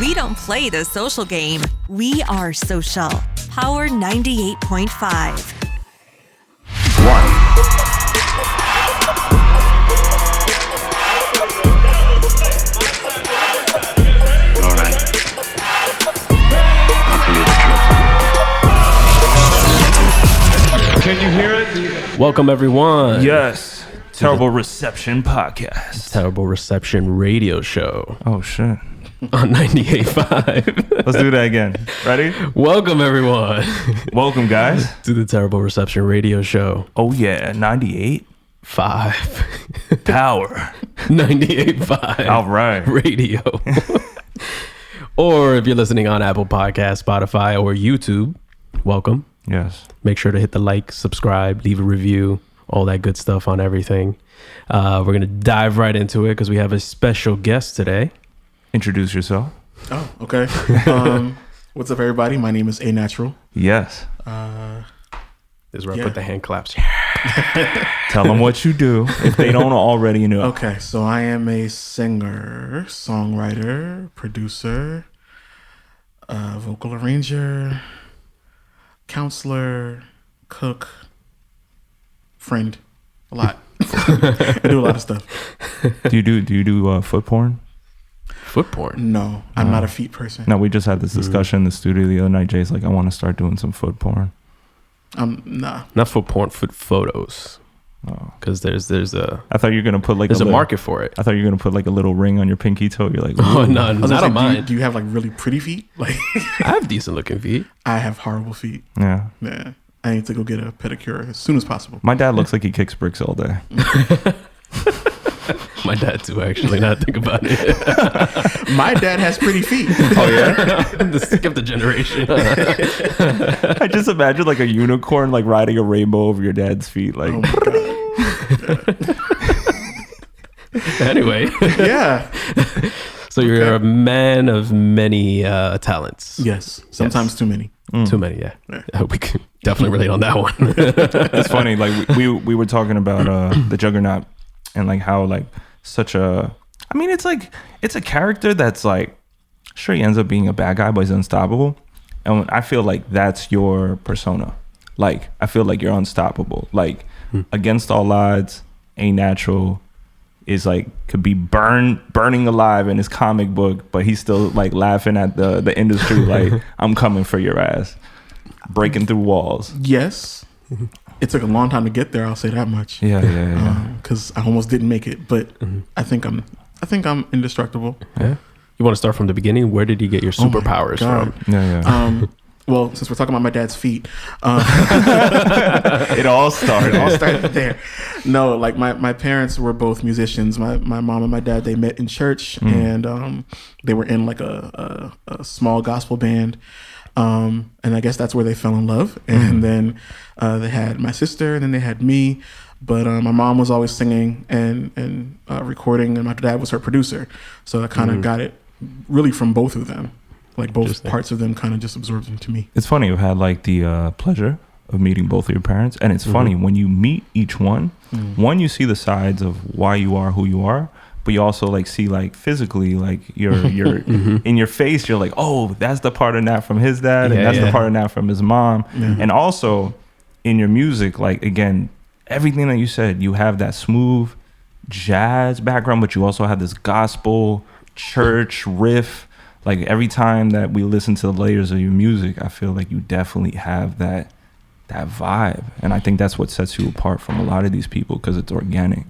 We don't play the social game. We are social. Power 98.5. Can you hear it? Welcome, everyone. Yes. Terrible Reception Podcast. Terrible Reception Radio Show Oh, shit. on 98.5. Let's do that again. Ready? Welcome, everyone, Welcome, guys. to the Terrible Reception Radio Show. Oh, yeah. 98. 5. Power. 98.5. All right. Radio. Or if you're listening on Apple Podcasts, Spotify, or YouTube, welcome. Yes. Make sure to hit the like, subscribe, leave a review, all that good stuff on everything. We're going to dive right into it because we have a special guest today. Introduce yourself. Oh, okay. What's up, everybody? My name is A-Natural. Yes. This is where I put the hand claps. Tell them what you do if they don't already know. Okay, so I am a singer, songwriter, producer, vocal arranger, counselor, cook, friend, a lot. I do a lot of stuff. Do you do foot porn? Foot porn? No, I'm not a feet person. No, we just had this discussion in the studio the other night. Jay's like, I want to start doing some foot porn. Nah. Not foot porn, foot photos. Oh. Because there's a I thought you were gonna put like there's a little, market for it. I thought you were gonna put like a little ring on your pinky toe. You're like, Oh, ooh. no, I was not gonna on say, mine. do you have like really pretty feet? Like, I have decent looking feet. I have horrible feet. Yeah. Yeah, I need to go get a pedicure as soon as possible. My dad looks like he kicks bricks all day. My dad too, actually. Now I think about it. My dad has pretty feet. Oh yeah. Skip the generation. I just imagine like a unicorn like riding a rainbow over your dad's feet. Like, Oh my god. Anyway, Yeah. so you're Okay. a man of many talents. Yes. Sometimes too many. Too many, yeah. We can definitely relate on that one. it's funny. Like we were talking about the Juggernaut and like how like such a. I mean, it's like it's a character that's like sure he ends up being a bad guy, but he's unstoppable. And I feel like that's your persona. Like I feel like you're unstoppable. Like against all odds, A-Natural is like could be burning alive in his comic book, but he's still like laughing at the industry like I'm coming for your ass, breaking through walls. Yes. It took a long time to get there. I'll say that much. Yeah. Because I almost didn't make it, but I think I'm indestructible. Yeah. You want to start from the beginning? Where did you get your Oh my superpowers God. from? Yeah. Well, since we're talking about my dad's feet, It all started. it all started there. No, like my parents were both musicians. My mom and my dad, they met in church, and they were in like a small gospel band. And I guess that's where they fell in love. And then they had my sister, and then they had me. But my mom was always singing and recording, and my dad was her producer. So I kind of got it really from both of them. Like both parts of them kind of just absorbed into me. It's funny. I've had like the pleasure of meeting both of your parents, and it's funny when you meet each one. One, you see the sides of why you are who you are, but you also like see like physically like you're in your face. You're like, oh, that's the part of that from his dad, and that's the part of that from his mom, and also in your music. Like again, everything that you said, you have that smooth jazz background, but you also have this gospel church riff. Like every time that we listen to the layers of your music, I feel like you definitely have that vibe, and I think that's what sets you apart from a lot of these people because it's organic.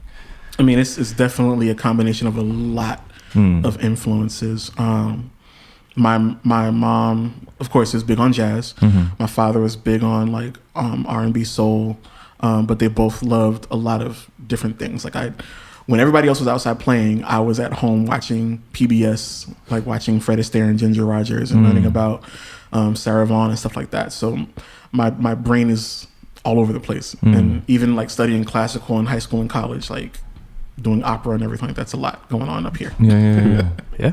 I mean, it's definitely a combination of a lot of influences. My mom, of course, is big on jazz. My father was big on like R&B, soul, but they both loved a lot of different things. Like when everybody else was outside playing, I was at home watching PBS, like watching Fred Astaire and Ginger Rogers and learning about Sarah Vaughan and stuff like that. So my brain is all over the place. And even like studying classical in high school and college, like doing opera and everything, that's a lot going on up here. Yeah.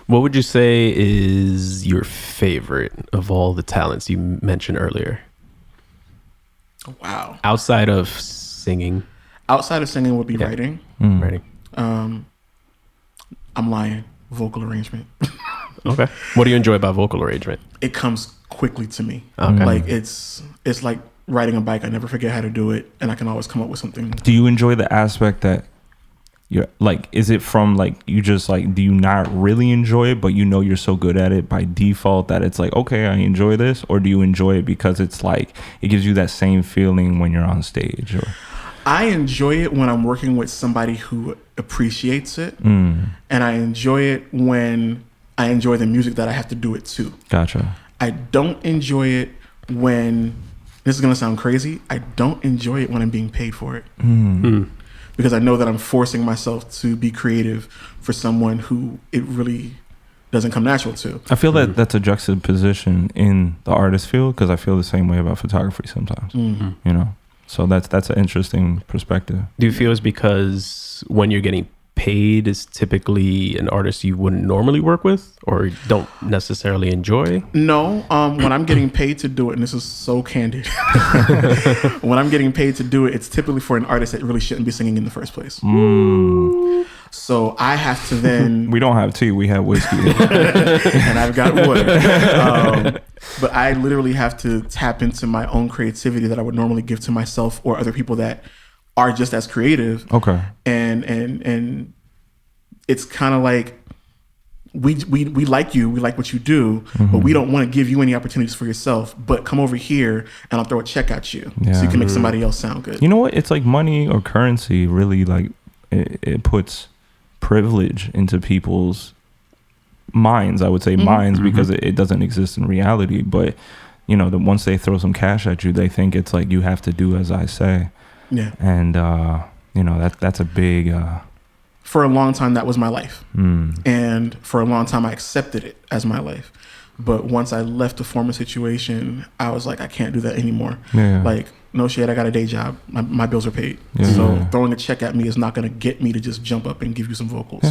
What would you say is your favorite of all the talents you mentioned earlier? Wow. Outside of singing. Outside of singing would be writing. Writing. I'm lying. Vocal arrangement. Okay. What do you enjoy about vocal arrangement? It comes quickly to me. Okay. Like it's like riding a bike. I never forget how to do it, and I can always come up with something. Do you enjoy the aspect that you're like, is it from like, you just like, do you not really enjoy it, but you know you're so good at it by default that it's like, okay, I enjoy this? Or do you enjoy it because it's like, it gives you that same feeling when you're on stage? Or I enjoy it when I'm working with somebody who appreciates it, and I enjoy it when I enjoy the music that I have to do it to. Gotcha. I don't enjoy it when, this is going to sound crazy, I don't enjoy it when I'm being paid for it. Because I know that I'm forcing myself to be creative for someone who it really doesn't come natural to. I feel that that's a juxtaposition in the artist field, because I feel the same way about photography sometimes, you know? So that's an interesting perspective. Do you feel it's because when you're getting paid is typically an artist you wouldn't normally work with or don't necessarily enjoy? No, when I'm getting paid to do it, and this is so candid, when I'm getting paid to do it, it's typically for an artist that really shouldn't be singing in the first place. So I have to then... We don't have tea, we have whiskey. and I've got water. But I literally have to tap into my own creativity that I would normally give to myself or other people that are just as creative. Okay. And it's kind of like we like you, we like what you do, but we don't want to give you any opportunities for yourself. But come over here and I'll throw a check at you so you can make somebody else sound good. You know what? It's like money or currency really, like it puts privilege into people's minds. I would say minds, because it doesn't exist in reality. But you know, once they throw some cash at you, they think it's like you have to do as I say. Yeah. And you know, that's a big for a long time that was my life. And for a long time I accepted it as my life. But once I left the former situation, I was like, I can't do that anymore. Like, no shit, I got a day job. My bills are paid. So throwing a check at me is not going to get me to just jump up and give you some vocals.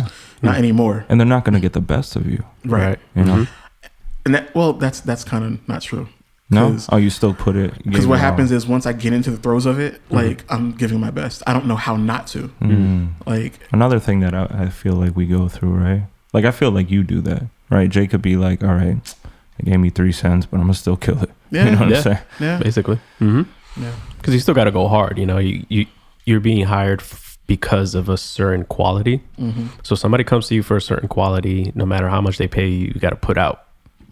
Not anymore. And they're not going to get the best of you. Right. You know? And that's kind of not true. No? Oh, you still put it... Because what happens is once I get into the throes of it, like, I'm giving my best. I don't know how not to. Like, another thing that I feel like we go through, right? Like, I feel like you do that, right? Jay could be like, all right, they gave me 3 cents, but I'm going to still kill it. Yeah. You know what I'm saying? Yeah. Basically. Yeah. Because you still got to go hard. You know, you're being hired because of a certain quality. So somebody comes to you for a certain quality, no matter how much they pay you, you got to put out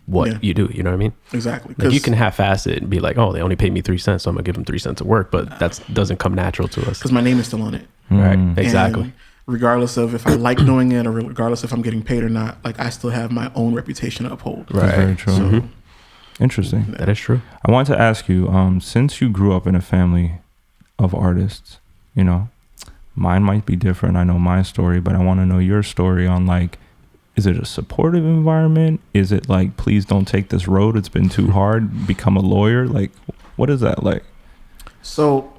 what you do. You know what I mean? Exactly. Like you can half-ass it and be like, oh, they only paid me 3 cents, so I'm gonna give them 3 cents of work, but that doesn't come natural to us. Because my name is still on it. Right. Exactly. And regardless of if I like doing it or regardless if I'm getting paid or not, like I still have my own reputation to uphold. Right. That's very true. So, interesting. That is true. I wanted to ask you, since you grew up in a family of artists, you know, mine might be different. I know my story, but I want to know your story on like, is it a supportive environment? Is it like, please don't take this road, it's been too hard, become a lawyer? Like, what is that like? So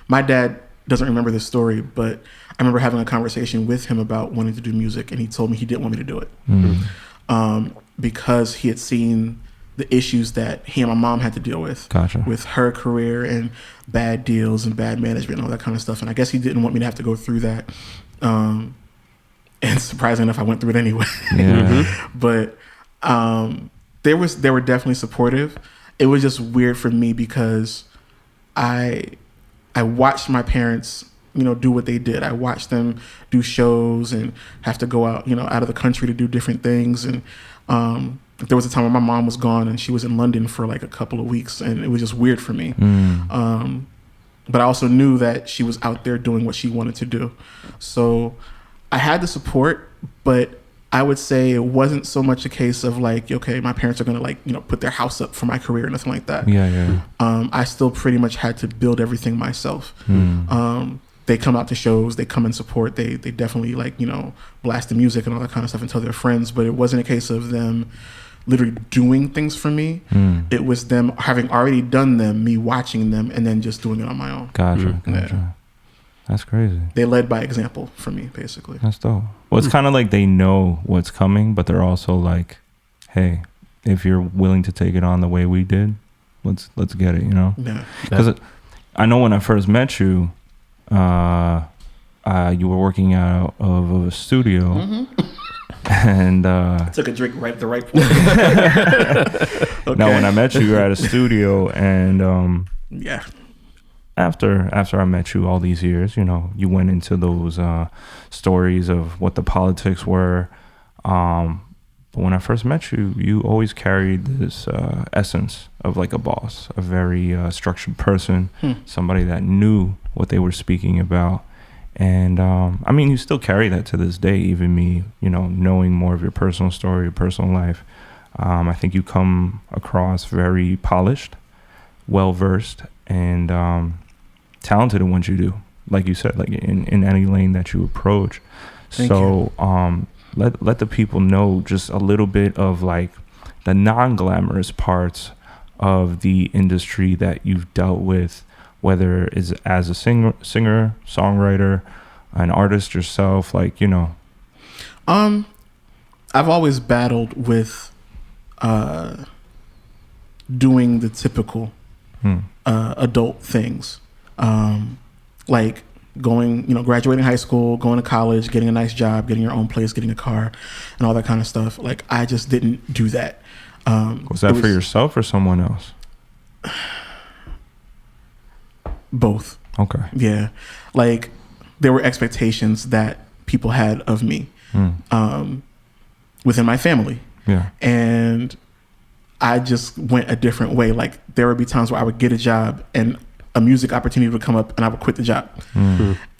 my dad doesn't remember this story, but I remember having a conversation with him about wanting to do music, and he told me he didn't want me to do it because he had seen the issues that he and my mom had to deal with, with her career and bad deals and bad management and all that kind of stuff. And I guess he didn't want me to have to go through that. And surprisingly enough, I went through it anyway. But they were definitely supportive. It was just weird for me because I watched my parents, you know, do what they did. I watched them do shows and have to go out, you know, out of the country to do different things. And there was a time when my mom was gone and she was in London for like a couple of weeks, and it was just weird for me. But I also knew that she was out there doing what she wanted to do. So I had the support, but I would say it wasn't so much a case of like, okay, my parents are going to like, you know, put their house up for my career or nothing like that. I still pretty much had to build everything myself. They come out to shows, they come and support, they definitely like, you know, blast the music and all that kind of stuff and tell their friends, but it wasn't a case of them literally doing things for me. It was them having already done them, me watching them, and then just doing it on my own. Gotcha. Yeah. That's crazy. They led by example for me, basically. That's dope. Well, it's kind of like they know what's coming, but they're also like, hey, if you're willing to take it on the way we did, let's get it, you know? Yeah. Because I know when I first met you, you were working out of a studio. And took a drink right at the right point. Okay. No, when I met you were at a studio, and yeah. After I met you all these years, you know, you went into those stories of what the politics were. But when I first met you, you always carried this essence of like a boss, a very structured person, somebody that knew what they were speaking about. And I mean, you still carry that to this day, even me, you know, knowing more of your personal story, your personal life. I think you come across very polished, well-versed, and talented in what you do. Like you said, like in any lane that you approach. Thank you. Let the people know just a little bit of like the non-glamorous parts of the industry that you've dealt with, whether it's as a singer, songwriter, an artist yourself, like, you know. I've always battled with doing the typical adult things, like going, you know, graduating high school, going to college, getting a nice job, getting your own place, getting a car, and all that kind of stuff. Like, I just didn't do that. Was that for yourself or someone else? Both. Okay. Yeah. Like, there were expectations that people had of me within my family. Yeah. And I just went a different way. Like, there would be times where I would get a job and a music opportunity would come up and I would quit the job.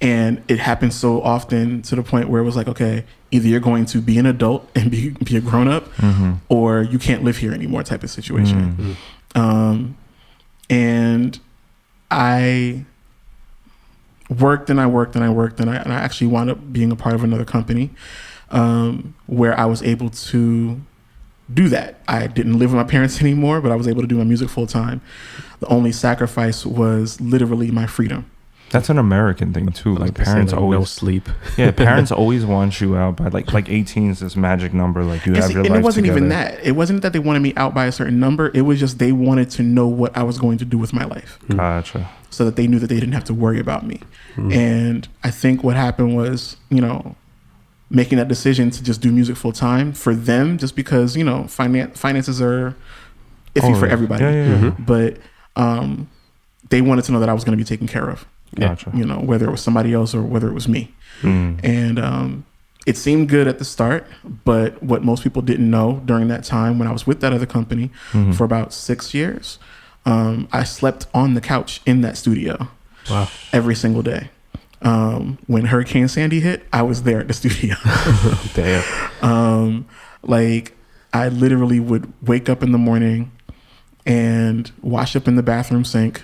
And it happened so often to the point where it was like, okay, either you're going to be an adult and be a grown up, or you can't live here anymore type of situation. And I worked and I actually wound up being a part of another company where I was able to do that. I didn't live with my parents anymore, but I was able to do my music full time. The only sacrifice was literally my freedom. That's an American thing too. Like, parents always no sleep. Yeah, parents always want you out by like 18 is this magic number. Like, you have your life and it wasn't together. even that. It wasn't that they wanted me out by a certain number. It was just they wanted to know what I was going to do with my life. Gotcha. So that they knew that they didn't have to worry about me. And I think what happened was, you know, making that decision to just do music full time for them, just because, you know, finances are iffy for everybody. But they wanted to know that I was going to be taken care of. Gotcha. You know, whether it was somebody else or whether it was me. And it seemed good at the start, but what most people didn't know during that time when I was with that other company for about 6 years, I slept on the couch in that studio every single day. When Hurricane Sandy hit, I was there at the studio. Damn. Like, I literally would wake up in the morning and wash up in the bathroom sink,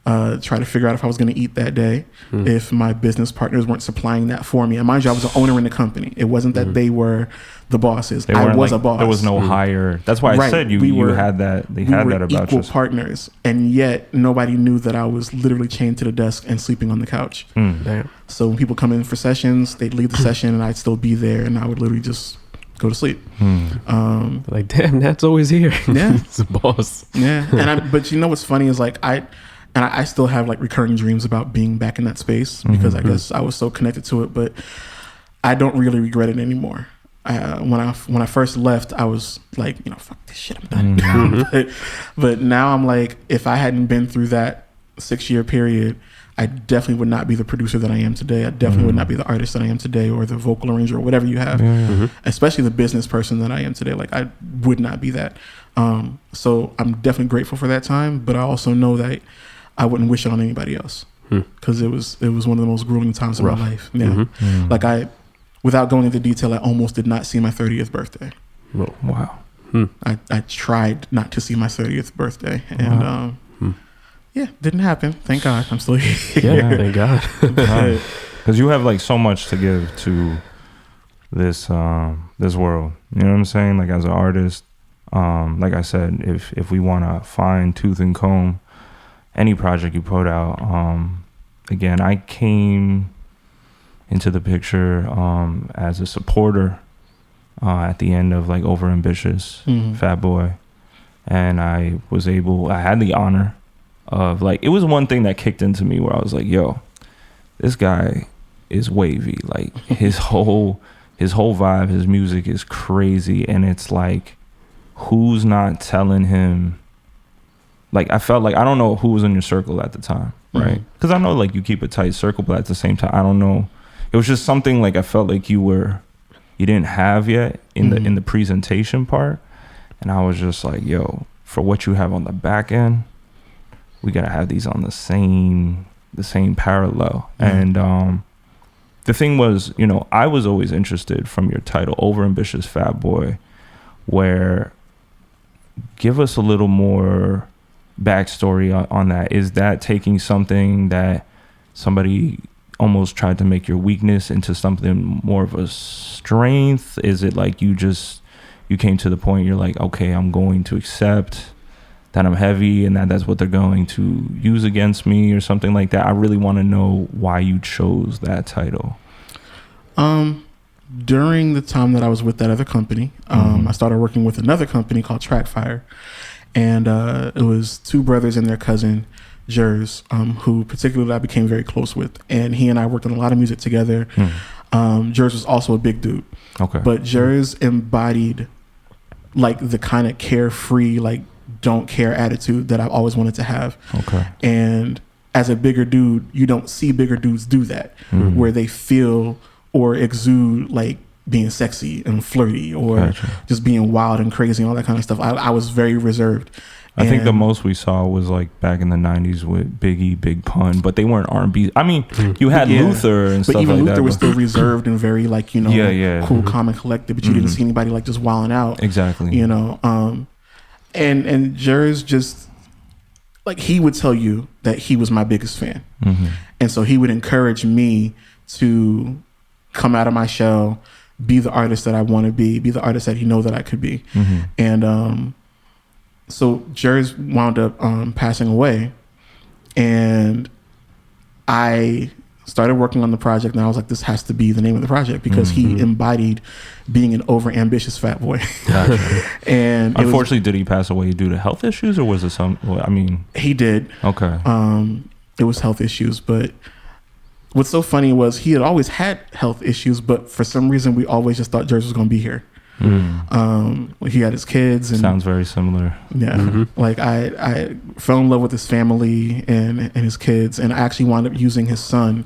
try to figure out if I was going to eat that day, if my business partners weren't supplying that for me. And mind you, I was the owner in the company. It wasn't that they were the bosses. I was a boss. There was no higher. That's why I said you had that. They had that about you. Equal partners, and yet nobody knew that I was literally chained to the desk and sleeping on the couch. Damn. So when people come in for sessions, they'd leave the session, and I'd still be there, and I would literally just go to sleep. Like, damn, Nat's always here. Yeah. He's the boss. Yeah. But you know what's funny is, like, I still have like recurring dreams about being back in that space because I guess I was so connected to it, but I don't really regret it anymore. When I first left, I was like, you know, fuck this shit, I'm done. But now I'm like, if I hadn't been through that 6-year period, I definitely would not be the producer that I am today. I definitely would not be the artist that I am today, or the vocal arranger, or whatever you have, especially the business person that I am today. Like, I would not be that. So I'm definitely grateful for that time, but I also know that I wouldn't wish it on anybody else, because it was one of the most grueling times of my life. Yeah. Like, without going into detail, I almost did not see my 30th birthday. Wow. I tried not to see my 30th birthday, and yeah, didn't happen. Thank God, I'm still here. Yeah, thank God. Because you have like so much to give to this this world. You know what I'm saying? Like, as an artist, like I said, if we want to fine tooth and comb any project you put out, again, I came into the picture as a supporter at the end of like Overambitious, Fat Boy, and I had the honor of, like, it was one thing that kicked into me where I was like, yo, this guy is wavy. Like, his whole his whole vibe, his music is crazy, and it's like, who's not telling him? Like, I felt like, I don't know who was in your circle at the time, right? Because I know like you keep a tight circle, but at the same time, I don't know. It was just something like I felt like you didn't have yet in the presentation part, and I was just like, yo, for what you have on the back end, we gotta have these on the same parallel. And the thing was, you know, I was always interested from your title, Overambitious Fat Boy, where give us a little more backstory on that. Is that taking something that somebody almost tried to make your weakness into something more of a strength? Is it like you came to the point you're like, okay, I'm going to accept that I'm heavy and that's what they're going to use against me or something like that? I really want to know why you chose that title. During the time that I was with that other company, I started working with another company called Trackfire. And it was two brothers and their cousin, Jers, who particularly I became very close with. And he and I worked on a lot of music together. Jers was also a big dude. Okay. But Jers embodied like the kind of carefree, like don't care attitude that I've always wanted to have. Okay. And as a bigger dude, you don't see bigger dudes do that, where they feel or exude like being sexy and flirty or just being wild and crazy and all that kind of stuff. I was very reserved. I think the most we saw was like back in the 90s with Biggie, Big Pun, but they weren't R&B. I mean, you had Luther and stuff like that. But even Luther was still reserved and very like, you know, cool, calm and collected, but you didn't see anybody like just wilding out. Exactly. You know, and Jers just like, he would tell you that he was my biggest fan. And so he would encourage me to come out of my shell, be the artist that I want to be the artist that he know that I could be. And so Jers wound up passing away, and I started working on the project, and I was like, this has to be the name of the project, because he embodied being an overambitious fat boy. Gotcha. And unfortunately, did he pass away due to health issues, or was it some? I mean, he did. Okay. It was health issues, but what's so funny was he had always had health issues, but for some reason we always just thought Jers was going to be here. He had his kids, and sounds very similar. Yeah. Like I fell in love with his family and his kids, and I actually wound up using his son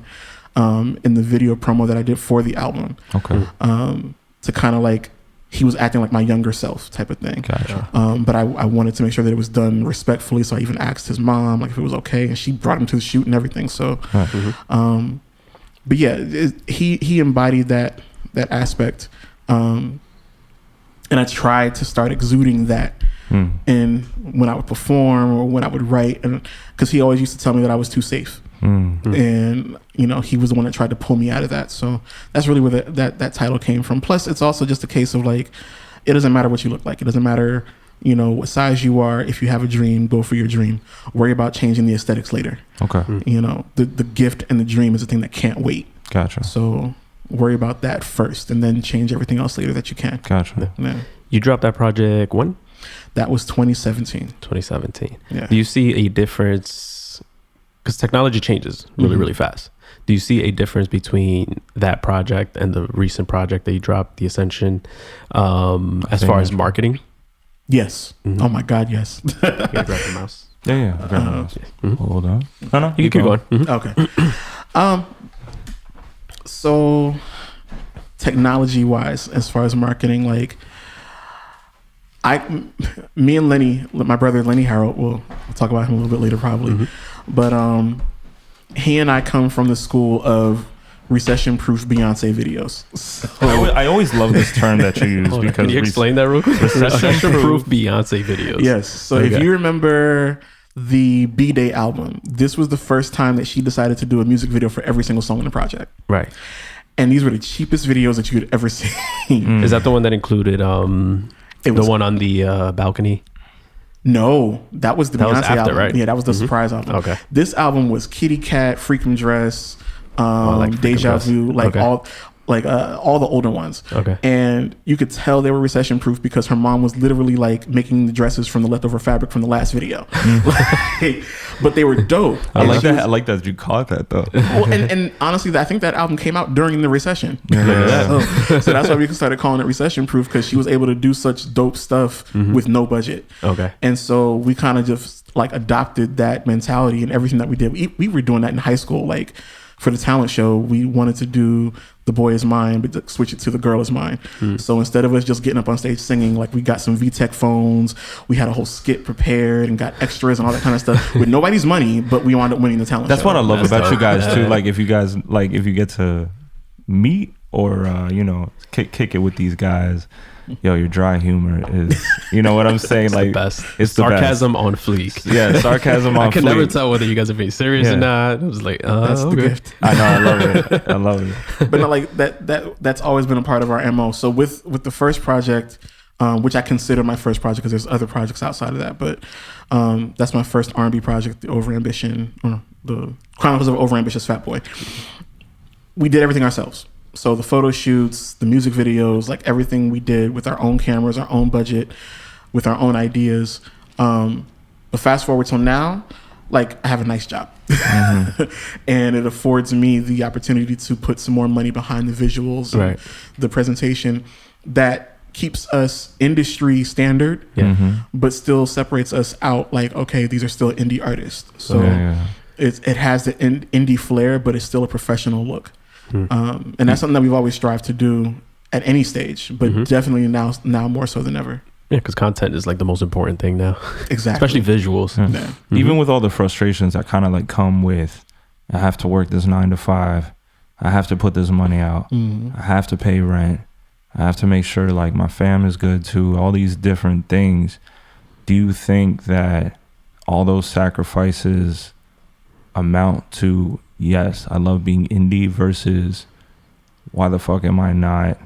in the video promo that I did for the album. Okay. To kind of like, he was acting like my younger self type of thing. Gotcha. But I wanted to make sure that it was done respectfully, so I even asked his mom like if it was okay, and she brought him to the shoot and everything. So but yeah, he embodied that aspect. And I tried to start exuding that and when I would perform or when I would write, and because he always used to tell me that I was too safe. And you know, he was the one that tried to pull me out of that. So that's really where that title came from. Plus, it's also just a case of like, it doesn't matter what you look like. It doesn't matter, you know, what size you are. If you have a dream, go for your dream. Worry about changing the aesthetics later. Okay. You know, the gift and the dream is the thing that can't wait. Gotcha. So worry about that first, and then change everything else later that you can. Gotcha. Yeah. You dropped that project when? That was 2017. 2017. Yeah. Do you see a difference? Because technology changes really fast. Do you see a difference between that project and the recent project that you dropped, the Ascension, as far as marketing? Yes. Oh my God, yes. You grab the mouse. Yeah. Hold on. No. You can keep going. Okay. So technology wise, as far as marketing, like me and Lenny, my brother Lenny Harold, we'll talk about him a little bit later probably, but he and I come from the school of recession-proof Beyonce videos. So, I always love this term that you use because can you explain that real quick? Recession-proof Beyonce videos. Yes. So if you remember the B-Day album, this was the first time that she decided to do a music video for every single song in the project. Right. And these were the cheapest videos that you could ever see. Is that the one that included the one on the balcony? No, that was the Beyonce album. Right? Yeah, that was the surprise album. Okay. This album was Kitty Cat, Freakum Dress, like Freakum Deja Dress. Vu, like like all the older ones. Okay. And you could tell they were recession proof because her mom was literally like making the dresses from the leftover fabric from the last video. Like, but they were dope. I like that. I like that you caught that though. Well, and honestly, I think that album came out during the recession. Yeah. So that's why we started calling it recession proof, because she was able to do such dope stuff with no budget. Okay. And so we kind of just like adopted that mentality and everything that we did. We were doing that in high school. Like for the talent show, we wanted to do The Boy Is Mine, but switch it to The Girl Is Mine. So instead of us just getting up on stage singing, like we got some VTech phones, we had a whole skit prepared and got extras and all that kind of stuff with nobody's money, but we wound up winning the talent That's show. what I love That's about dope. you guys too. Like if you get to meet or kick it with these guys, yo, your dry humor is, you know what I'm saying? Like best. It's the Sarcasm on fleek. Yeah, sarcasm on I can fleek. never tell whether you guys are being serious or not. I was like, That's the okay. gift. I know, I love it. I love it. But no, like that's always been a part of our MO. So with the first project, which I consider my first project because there's other projects outside of that, but that's my first R&B project, the Overambition, or the Chronicles of an Overambitious Fat Boy. We did everything ourselves. So the photo shoots, the music videos, like everything we did with our own cameras, our own budget, with our own ideas. But fast forward till now, like I have a nice job. And it affords me the opportunity to put some more money behind the visuals and Right. the presentation that keeps us industry standard, but still separates us out like, okay, these are still indie artists. So it has the indie flair, but it's still a professional look. And that's something that we've always strived to do at any stage, but definitely now more so than ever. Yeah, because content is like the most important thing now. Exactly. Especially visuals. Yeah. Even with all the frustrations that kind of like come with, I have to work this 9 to 5, I have to put this money out, I have to pay rent, I have to make sure like my fam is good too, all these different things. Do you think that all those sacrifices amount to, yes, I love being indie, versus why the fuck am I not,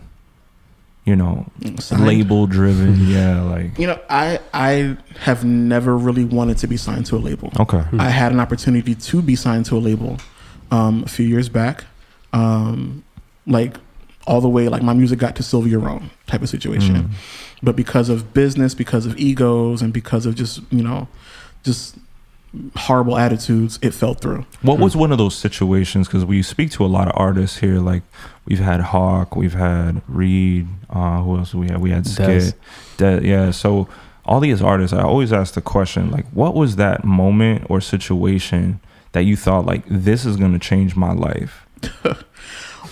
Signed. label driven? Yeah, like, I have never really wanted to be signed to a label. okay. I had an opportunity to be signed to a label a few years back, like all the way, like my music got to Sylvia Rome type of situation. But because of business, because of egos, and because of just horrible attitudes, it fell through. What was one of those situations? Because we speak to a lot of artists here. Like we've had Hawk, we've had Reed. Who else do we had? We had Skit. Yeah. So all these artists, I always ask the question, like, what was that moment or situation that you thought like, this is going to change my life?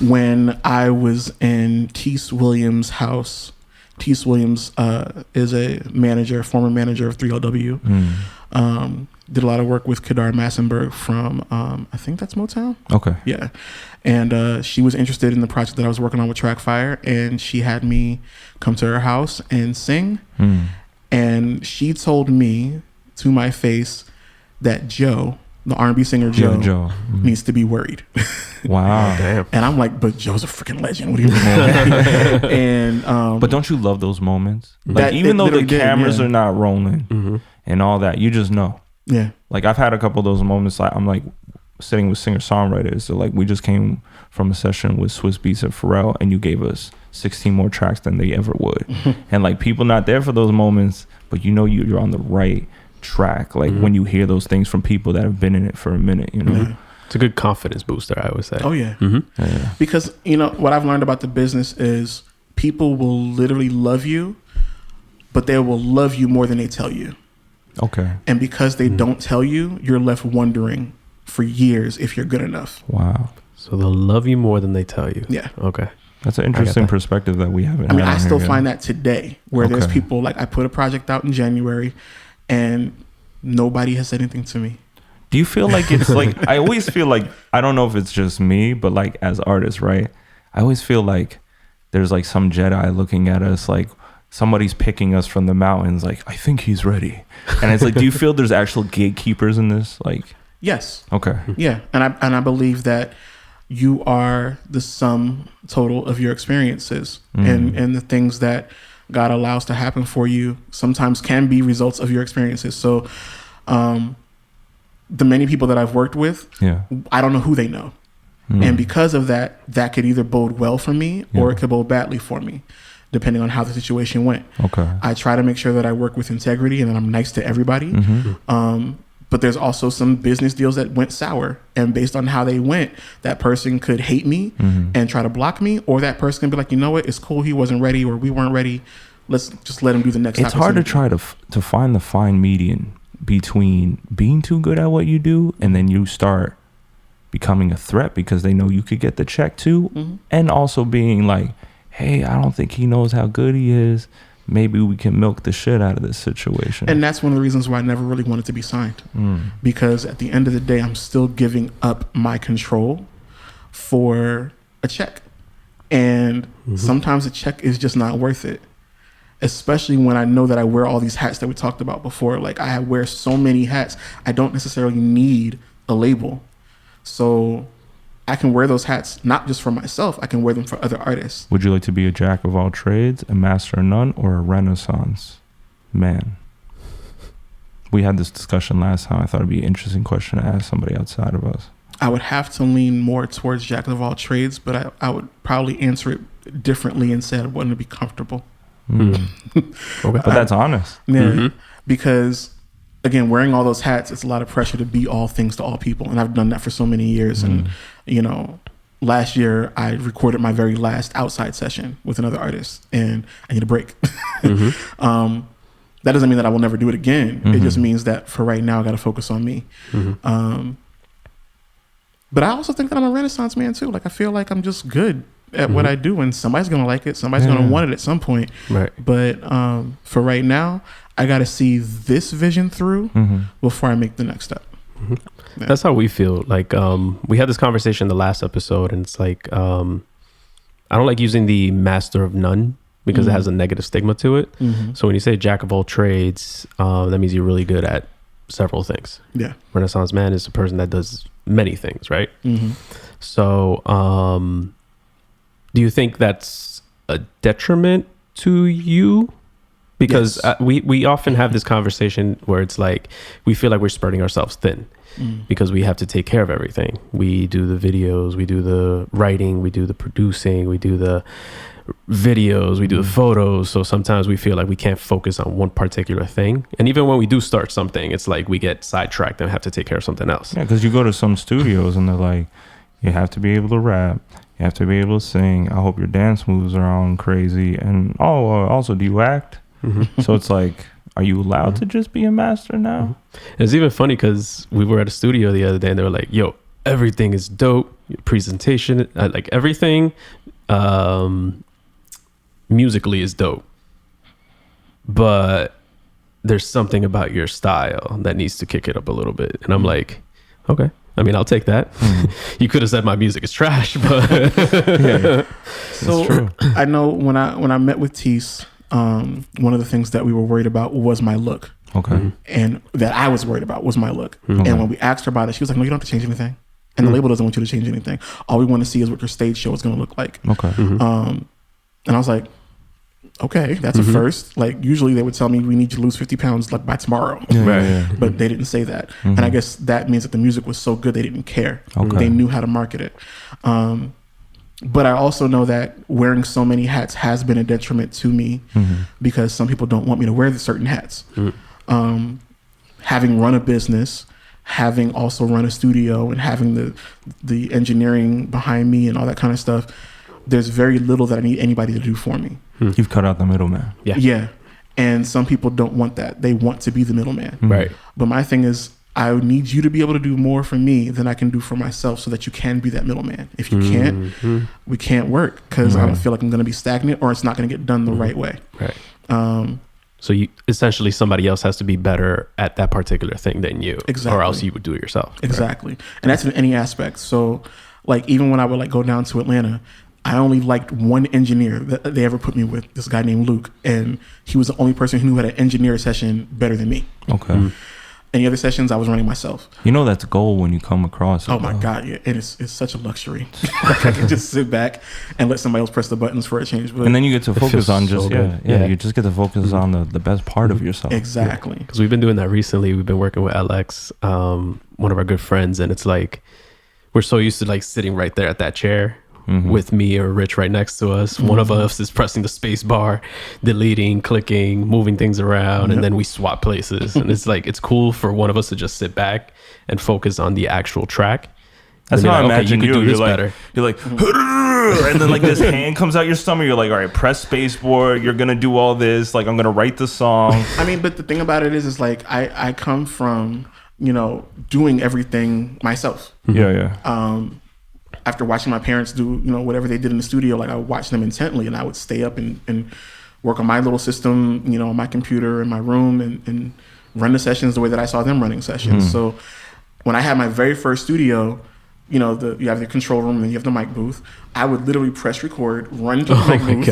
When I was in Teese Williams' house. Teese Williams is a former manager of 3LW. Did a lot of work with Kedar Massenberg from, I think that's Motown. Okay. Yeah. And she was interested in the project that I was working on with Trackfire, and she had me come to her house and sing. And she told me to my face that Joe, the R&B singer Joe, needs to be worried. Wow. Damn. And I'm like, but Joe's a freaking legend. What do you mean? And but don't you love those moments? Like even though the cameras are not rolling and all that, you just know. Yeah. Like I've had a couple of those moments. Like I'm like sitting with singer-songwriters. So like we just came from a session with Swiss Beats and Pharrell, and you gave us 16 more tracks than they ever would. And like people not there for those moments, but you're on the right track. Like when you hear those things from people that have been in it for a minute, Yeah. It's a good confidence booster, I would say. Oh yeah. Yeah. Because what I've learned about the business is people will literally love you, but they will love you more than they tell you. Okay. And because they don't tell you, you're left wondering for years if you're good enough. Wow. So they'll love you more than they tell you. Yeah. Okay. That's an interesting perspective that we haven't. I mean, had I on still here find yet. that today, where there's Okay. people like I put a project out in January, and nobody has said anything to me. Do you feel like it's like, I always feel like, I don't know if it's just me, but like as artists, right? I always feel like there's like some Jedi looking at us, like somebody's picking us from the mountains, like, I think he's ready. And it's like, do you feel there's actual gatekeepers in this? Like, Yes. okay. Yeah. And I believe that you are the sum total of your experiences, and the things that God allows to happen for you sometimes can be results of your experiences. So, the many people that I've worked with, Yeah. I don't know who they know. And because of that, that could either bode well for me or it could bode badly for me, depending on how the situation went. Okay. I try to make sure that I work with integrity and that I'm nice to everybody. But there's also some business deals that went sour. And based on how they went, that person could hate me and try to block me, or that person can be like, you know what, it's cool, he wasn't ready or we weren't ready. Let's just let him do the next. It's hard to try to find the fine median between being too good at what you do and then you start becoming a threat because they know you could get the check too, and also being like, hey, I don't think he knows how good he is. Maybe we can milk the shit out of this situation. And that's one of the reasons why I never really wanted to be signed. Because at the end of the day, I'm still giving up my control for a check. And sometimes a check is just not worth it. Especially when I know that I wear all these hats that we talked about before. Like I wear so many hats, I don't necessarily need a label. So I can wear those hats, not just for myself, I can wear them for other artists. Would you like to be a jack of all trades, a master of none, or a renaissance man? We had this discussion last time. I thought it'd be an interesting question to ask somebody outside of us. I would have to lean more towards jack of all trades, but I would probably answer it differently and say I wanted to be comfortable. Okay. But that's honest. Yeah, because again, wearing all those hats, it's a lot of pressure to be all things to all people. And I've done that for so many years. And, you know, last year I recorded my very last outside session with another artist and I need a break. That doesn't mean that I will never do it again. It just means that for right now, I got to focus on me. But I also think that I'm a renaissance man too. Like, I feel like I'm just good at what I do and somebody's going to like it. Somebody's going to want it at some point. Right. But for right now, I got to see this vision through before I make the next step. Yeah. That's how we feel. Like, we had this conversation in the last episode and it's like, I don't like using the master of none because it has a negative stigma to it. So when you say jack of all trades, that means you're really good at several things. Yeah. Renaissance man is a person that does many things, right? So, do you think that's a detriment to you? Because we often have this conversation where it's like, we feel like we're spreading ourselves thin because we have to take care of everything. We do the videos, we do the writing, we do the producing, we do the videos, we do the photos. So sometimes we feel like we can't focus on one particular thing. And even when we do start something, it's like we get sidetracked and have to take care of something else. Yeah, because you go to some studios and they're like, you have to be able to rap. You have to be able to sing. I hope your dance moves are on crazy. And also, do you act? So it's like, are you allowed to just be a master now? It's even funny because we were at a studio the other day and they were like, yo, everything is dope. Your presentation, like everything musically is dope. But there's something about your style that needs to kick it up a little bit. And I'm like, okay. I mean, I'll take that. You could have said my music is trash, but so I know when I met with Tease, one of the things that we were worried about was my look. Okay. And that I was worried about was my look. And when we asked her about it, she was like, no, you don't have to change anything. And the label doesn't want you to change anything. All we want to see is what your stage show is going to look like. Okay. And I was like, okay, that's a first. Like, usually they would tell me we need you to lose 50 pounds like by tomorrow. But they didn't say that. And I guess that means that the music was so good they didn't care. They knew how to market it. But I also know that wearing so many hats has been a detriment to me because some people don't want me to wear the certain hats. Having run a business, having also run a studio and having the engineering behind me and all that kind of stuff, there's very little that I need anybody to do for me. You've cut out the middleman. Yeah. And some people don't want that. They want to be the middleman. Right. But my thing is, I need you to be able to do more for me than I can do for myself so that you can be that middleman. If you can't, we can't work because I don't feel like I'm going to be stagnant or it's not going to get done the right way. Right. So you essentially somebody else has to be better at that particular thing than you. Exactly. Or else you would do it yourself. Exactly. Right? And that's in any aspect. So like even when I would like go down to Atlanta, I only liked one engineer that they ever put me with, this guy named Luke. And he was the only person who had an engineer session better than me. Okay. Any other sessions, I was running myself. You know that's gold when you come across it. Oh my God, yeah. And it's such a luxury. Like I can just sit back and let somebody else press the buttons for a change. But and then you get to focus on just, you just get to focus on the best part of yourself. Exactly. Because we've been doing that recently. We've been working with Alex, one of our good friends. And it's like, we're so used to like sitting right there at that chair with me or Rich right next to us. One of us is pressing the space bar, deleting, clicking, moving things around, and then we swap places. And it's like, it's cool for one of us to just sit back and focus on the actual track. That's how I imagine you. You're like, and then like this hand comes out your stomach. You're like, all right, press spacebar. You're gonna do all this. Like, I'm gonna write the song. I mean, but the thing about it is like I come from, you know, doing everything myself. Yeah. After watching my parents do, you know, whatever they did in the studio, like I would watch them intently, and I would stay up and work on my little system, you know, on my computer in my room, and run the sessions the way that I saw them running sessions. So when I had my very first studio, you know, you have the control room and then you have the mic booth. I would literally press record, run to the mic booth,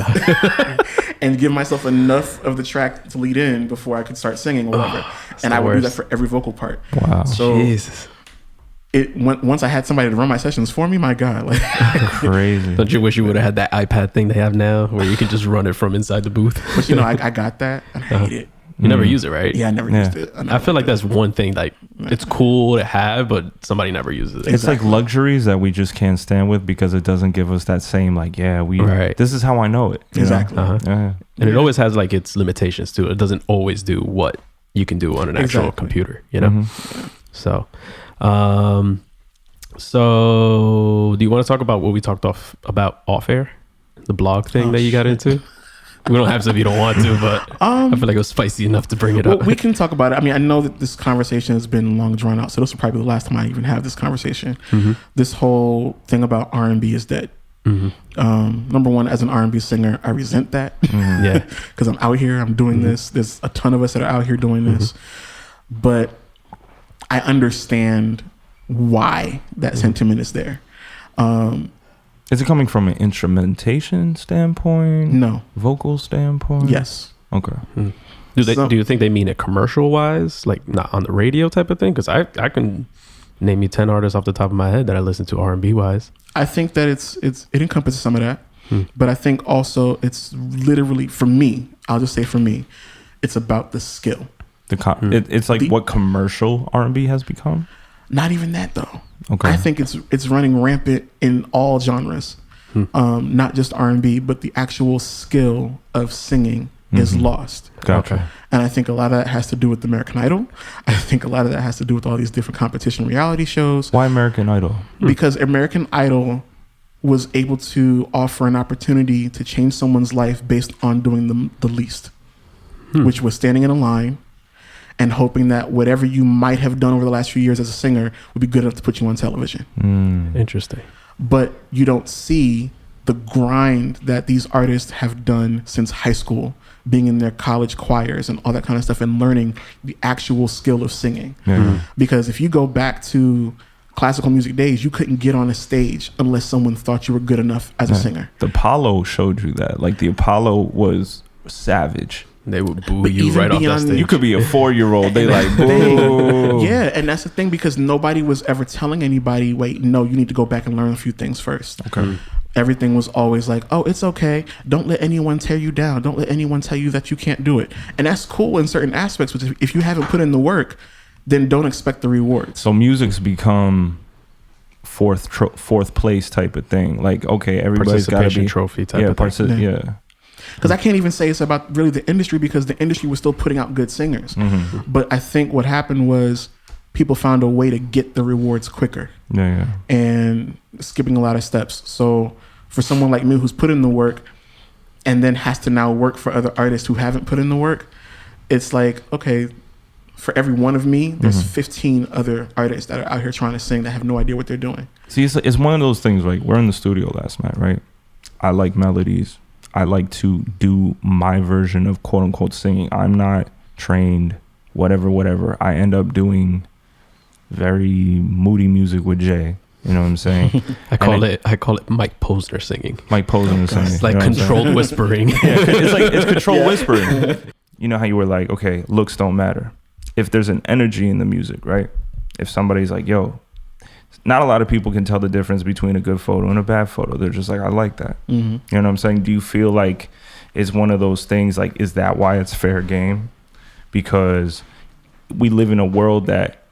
and give myself enough of the track to lead in before I could start singing or whatever. And I would do that for every vocal part. Wow. So Jesus. Once I had somebody to run my sessions for me, my God, like crazy. Don't you wish you would have had that iPad thing they have now where you could just run it from inside the booth? But you know, I got that. I hate it. You never use it, right? Yeah, I never used it. I feel like that's one thing, like it's cool to have, but somebody never uses it. It's like luxuries that we just can't stand with because it doesn't give us that same like, this is how I know it. Exactly. Yeah. And it always has like its limitations too. It doesn't always do what you can do on an actual computer, you know? So do you want to talk about what we talked about off air? The blog thing that you got into? We don't have to if you don't want to, but I feel like it was spicy enough to bring it up. We can talk about it. I mean, I know that this conversation has been long drawn out, so this will probably be the last time I even have this conversation. This whole thing about R&B is dead. Number one, as an R&B singer, I resent that. Because I'm out here, I'm doing this. There's a ton of us that are out here doing this. But I understand why that sentiment is there. Is it coming from an instrumentation standpoint? No. Vocal standpoint? Yes. Okay. Do you think they mean it commercial wise, like not on the radio type of thing? Because I can name you 10 artists off the top of my head that I listen to R&B wise. I think that it encompasses some of that, but I think also it's literally, for me, I'll just say for me, it's about the skill. It's like what commercial R&B has become? Not even that though. Okay. I think it's running rampant in all genres, not just R&B, but the actual skill of singing is lost. Gotcha. And I think a lot of that has to do with American Idol. I think a lot of that has to do with all these different competition reality shows. Why American Idol? Because American Idol was able to offer an opportunity to change someone's life based on doing the least, which was standing in a line and hoping that whatever you might have done over the last few years as a singer would be good enough to put you on television. Interesting. But you don't see the grind that these artists have done since high school, being in their college choirs and all that kind of stuff, and learning the actual skill of singing. Because if you go back to classical music days, you couldn't get on a stage unless someone thought you were good enough as a singer. The Apollo showed you that. Like the Apollo was savage. They would boo you right off that stage. You could be a 4-year-old. They like, boo. Yeah, and that's the thing, because nobody was ever telling anybody, wait, no, you need to go back and learn a few things first. Okay. Everything was always like, oh, it's okay. Don't let anyone tear you down. Don't let anyone tell you that you can't do it. And that's cool in certain aspects, but if you haven't put in the work, then don't expect the rewards. So music's become fourth place type of thing. Like, okay, everybody's got to be trophy type of thing. Yeah. Because I can't even say it's about really the industry, because the industry was still putting out good singers. But I think what happened was people found a way to get the rewards quicker. And skipping a lot of steps. So for someone like me who's put in the work and then has to now work for other artists who haven't put in the work, it's like, okay, for every one of me, there's 15 other artists that are out here trying to sing that have no idea what they're doing. See, it's one of those things, like, we're in the studio last night, right? I like melodies. I like to do my version of quote unquote singing. I'm not trained, whatever. I end up doing very moody music with Jay. You know what I'm saying? I call it Mike Posner singing. Mike Posner singing. It's like controlled whispering. It's controlled whispering. You know how you were like, okay, looks don't matter. If there's an energy in the music, right? If somebody's like, yo, not a lot of people can tell the difference between a good photo and a bad photo. They're just like, I like that. You know what I'm saying? Do you feel like it's one of those things, like, is that why it's fair game? Because we live in a world that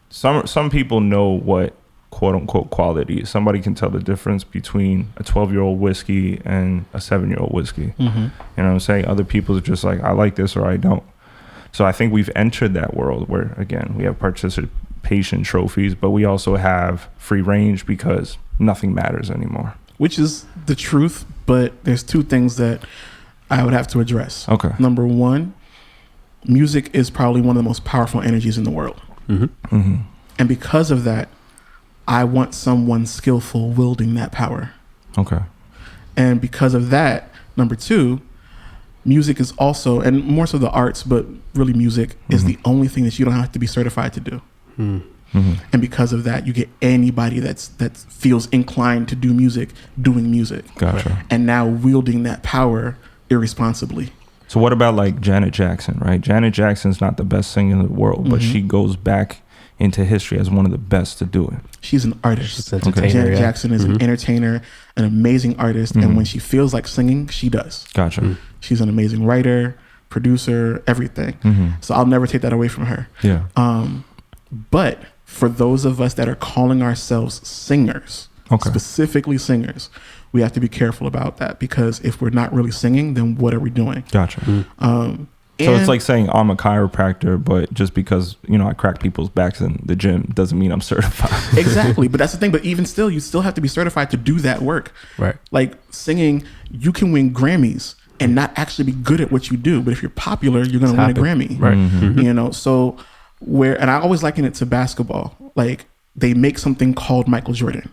some people know what quote unquote quality. Somebody can tell the difference between a 12-year-old whiskey and a 7-year-old whiskey. You know what I'm saying? Other people are just like, I like this or I don't. So I think we've entered that world where, again, we have participation trophies, but we also have free range because nothing matters anymore. Which is the truth, but there's two things that I would have to address. Okay. Number one, music is probably one of the most powerful energies in the world. And because of that, I want someone skillful wielding that power. Okay. And because of that, number two, music is also, and more so the arts, but really music is the only thing that you don't have to be certified to do. And because of that, you get anybody that feels inclined to do music, doing music. Gotcha. And now wielding that power irresponsibly. So what about like Janet Jackson, right? Janet Jackson's not the best singer in the world, but she goes back into history as one of the best to do it. She's an artist. She's an entertainer, Janet Jackson is an entertainer, an amazing artist, and when she feels like singing, she does. Gotcha. She's an amazing writer, producer, everything. So I'll never take that away from her. Yeah. But for those of us that are calling ourselves singers, specifically singers, we have to be careful about that, because if we're not really singing, then what are we doing? Gotcha. So it's like saying I'm a chiropractor, but just because, you know, I crack people's backs in the gym doesn't mean I'm certified. Exactly. But that's the thing. But even still, you still have to be certified to do that work. Right. Like singing, you can win Grammys and not actually be good at what you do. But if you're popular, you're going to win a Grammy. Right. You know, so and I always liken it to basketball. Like they make something called Michael Jordan.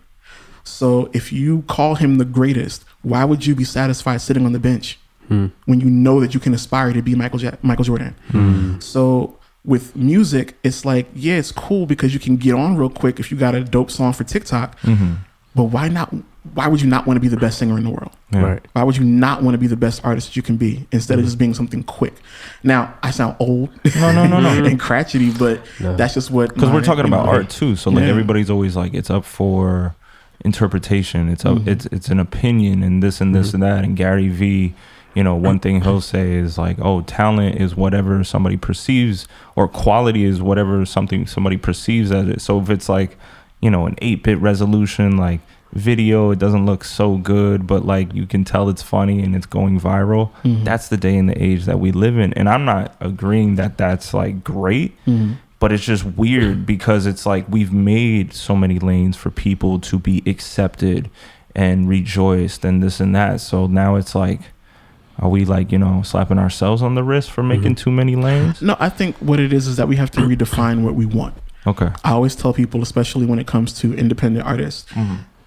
So if you call him the greatest, why would you be satisfied sitting on the bench when you know that you can aspire to be Michael Jordan? So with music, it's like, yeah, it's cool because you can get on real quick if you got a dope song for TikTok. But why not? Why would you not want to be the best singer in the world? Yeah. Right. Why would you not want to be the best artist that you can be instead of just being something quick? Now, I sound old and crotchety, but that's just what... Because we're talking about art too. So like everybody's always like, it's up for interpretation. It's up, it's an opinion and this and this and that. And Gary V, you know, one thing he'll say is like, oh, talent is whatever somebody perceives, or quality is whatever somebody perceives as it. So if it's like, you know, an 8-bit resolution, like video, it doesn't look so good, but like you can tell it's funny and it's going viral. That's the day and the age that we live in. And I'm not agreeing that that's like great, but it's just weird because it's like we've made so many lanes for people to be accepted and rejoiced and this and that. So now it's like, are we like, you know, slapping ourselves on the wrist for making too many lanes? No, I think what it is that we have to redefine what we want. Okay. I always tell people, especially when it comes to independent artists,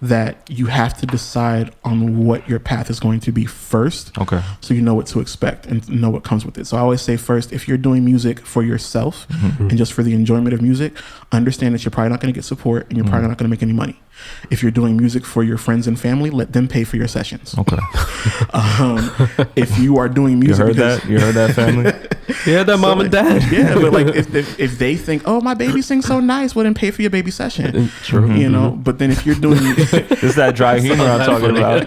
that you have to decide on what your path is going to be first. Okay. So you know what to expect and know what comes with it. So I always say first, if you're doing music for yourself and just for the enjoyment of music, understand that you're probably not going to get support and you're probably not going to make any money. If you're doing music for your friends and family, let them pay for your sessions. Okay. If you are doing music, you heard that, family? Yeah, that mom and dad. Yeah, but like if they think, oh, my baby sings so nice, well then pay for your baby session. True. You know, but then if you're doing this is that dry humor I'm talking about.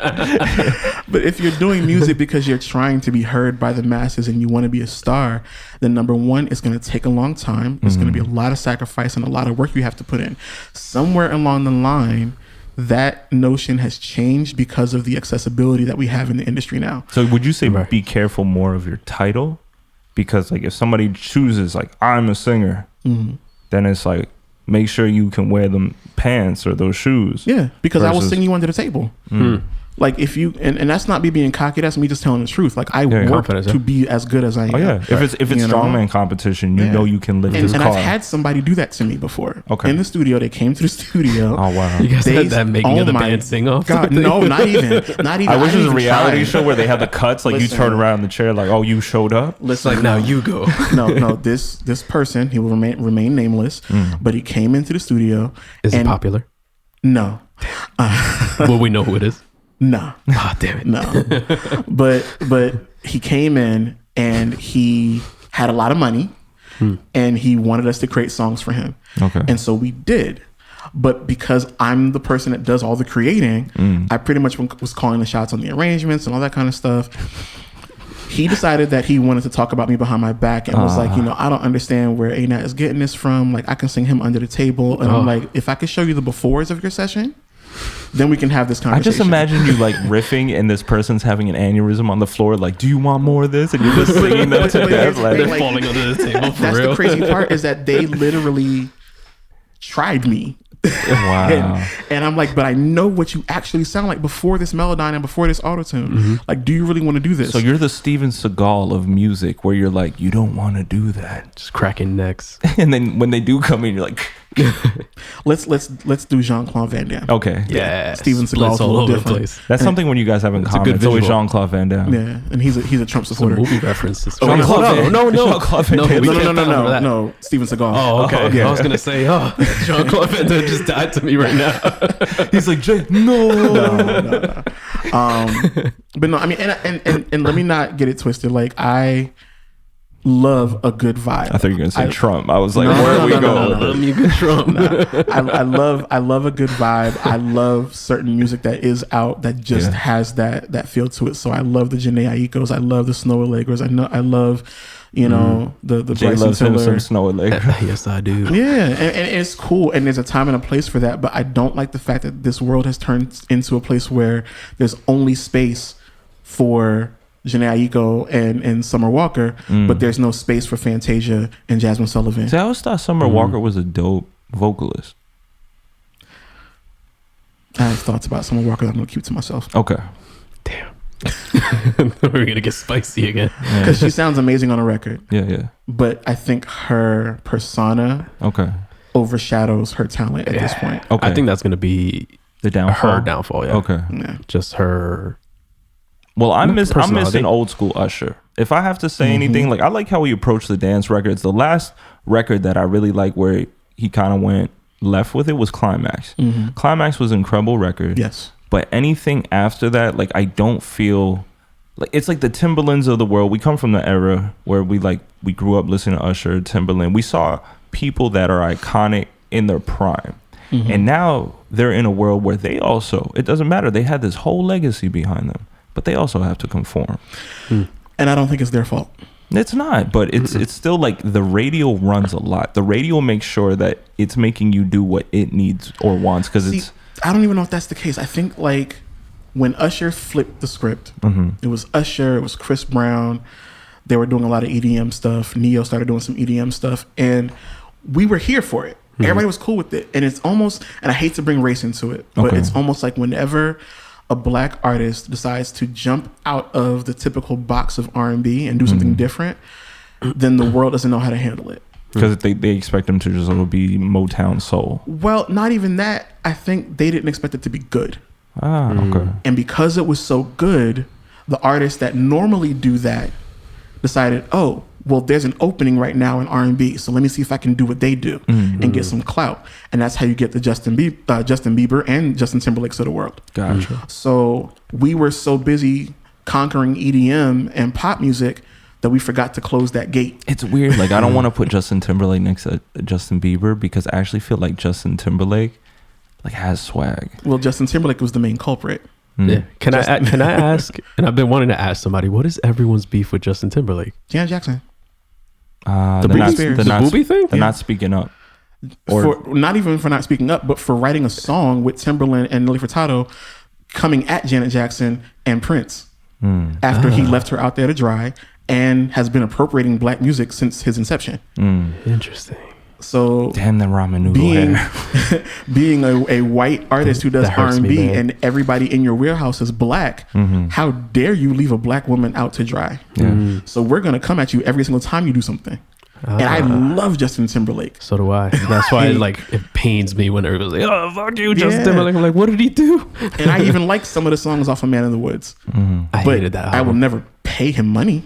But if you're doing music because you're trying to be heard by the masses and you want to be a star, then number one, it's going to take a long time. It's going to be a lot of sacrifice and a lot of work you have to put in. Somewhere along the line, that notion has changed because of the accessibility that we have in the industry now. So would you say be careful more of your title? Because like if somebody chooses like I'm a singer, then it's like make sure you can wear them pants or those shoes. Yeah, because I will sing you under the table. Like if you and that's not me being cocky, that's me just telling the truth. Like I work to be as good as I am. Oh yeah. If it's strongman competition, you know you can lift this car. And I've had somebody do that to me before. Okay. In the studio, they came to the studio. Oh wow. You guys had that making of the band sing off? God, no, not even. I wish it was a reality show where they have the cuts, like you turn around in the chair, like, oh, you showed up. Listen, like now you go. No. This person, he will remain nameless, but he came into the studio. Is it popular? No. Will we know who it is? No. Ah, damn it. No. But he came in and he had a lot of money and he wanted us to create songs for him. Okay. And so we did. But because I'm the person that does all the creating, I pretty much was calling the shots on the arrangements and all that kind of stuff. he decided that he wanted to talk about me behind my back and was like, I don't understand where A-Nat is getting this from. Like, I can sing him under the table. And I'm like, if I could show you the befores of your session, then we can have this conversation. I just imagine you like riffing and this person's having an aneurysm on the floor. Like, do you want more of this? And you're just singing them to death. Like, they're falling under the table for that's real. the crazy part is that they literally tried me. wow. and I'm like, but I know what you actually sound like before this Melodyne and before this autotune. Like, do you really want to do this? So you're the Steven Seagal of music, where you're like, you don't want to do that. Just cracking necks. And then when they do come in, you're like, let's do Jean-Claude Van Damme. okay. Yeah. Steven splits Seagal's a all little over the different. place. That's something when you guys have in It's a common. good It's always visual. Jean-Claude Van Damme. Yeah, and he's a Trump Some supporter. movie references. Oh, no, Jean-Claude Van Damme. we No, can't talk about that. no, Steven Seagal. Oh, okay. Yeah. I was gonna say, Jean-Claude Van Damme just died to me right now. He's like, Jay, no. But no, I mean, and let me not get it twisted. Like, I love a good vibe. I thought you were gonna say Trump. I was like, No, where no, are we no, no, going? no, no. Let me get Trump. I love a good vibe. I love certain music that is out that just has that feel to it. So I love the Jhené Aikos. I love the Snow Allegros. I love, the Jay Bryson loves him Tiller. some Snow Allegra. Yes, I do. Yeah, and it's cool, and there's a time and a place for that. But I don't like the fact that this world has turned into a place where there's only space for Jhené Aiko and Summer Walker, but there's no space for Fantasia and Jasmine Sullivan. See, I always thought Summer Walker was a dope vocalist. I have thoughts about Summer Walker that I'm gonna keep to myself Okay. Damn. We're gonna get spicy again. because she sounds amazing on a record. Yeah. But I think her persona Okay. overshadows her talent at this point. Okay. I think that's gonna be The downfall. her downfall. Yeah. Okay. Yeah. Just her. Well, I'm missing Personality. old school Usher. If I have to say anything, like I like how he approached the dance records. The last record that I really like where he kind of went left with it was Climax. Climax was an incredible record. Yes. But anything after that, like I don't feel like it's like the Timberlands of the world. We come from the era where we grew up listening to Usher, Timberland. We saw people that are iconic in their prime. And now they're in a world where they also, it doesn't matter. They had this whole legacy behind them, but they also have to conform. And I don't think it's their fault. It's not, but it's still like the radio runs a lot. The radio makes sure that it's making you do what it needs or wants because it's. I don't even know if that's the case. I think like when Usher flipped the script, it was Usher, it was Chris Brown. They were doing a lot of EDM stuff. Neo started doing some EDM stuff, and we were here for it. Everybody was cool with it, and it's almost. And I hate to bring race into it, but it's almost like whenever a black artist decides to jump out of the typical box of R&B and do something different, then the world doesn't know how to handle it. Because they expect them to just be Motown soul. Well, not even that. I think they didn't expect it to be good. Okay. And because it was so good, the artists that normally do that decided, oh, well, there's an opening right now in R&B, so let me see if I can do what they do and get some clout. And that's how you get the Justin Bieber and Justin Timberlakes of the world. Gotcha. So we were so busy conquering EDM and pop music that we forgot to close that gate. It's weird. Like, I don't want to put Justin Timberlake next to Justin Bieber because I actually feel like Justin Timberlake has swag. Well, Justin Timberlake was the main culprit. Yeah. Can I ask? And I've been wanting to ask somebody, what is everyone's beef with Justin Timberlake? Janet Jackson. The booby thing? They're not speaking up. For not even for not speaking up, but for writing a song with Timberland and Nelly Furtado coming at Janet Jackson and Prince after he left her out there to dry and has been appropriating black music since his inception. Interesting. So Damn the ramen noodle hair. being a white artist who does That hurts me, R&B man. and everybody in your warehouse is black, how dare you leave a black woman out to dry? So we're going to come at you every single time you do something. And I love Justin Timberlake. So do I. That's why it pains me when everybody's like, oh, fuck you, Justin Timberlake. I'm like, what did he do? And I even like some of the songs off of Man in the Woods. I But hated that I will album. never pay him money.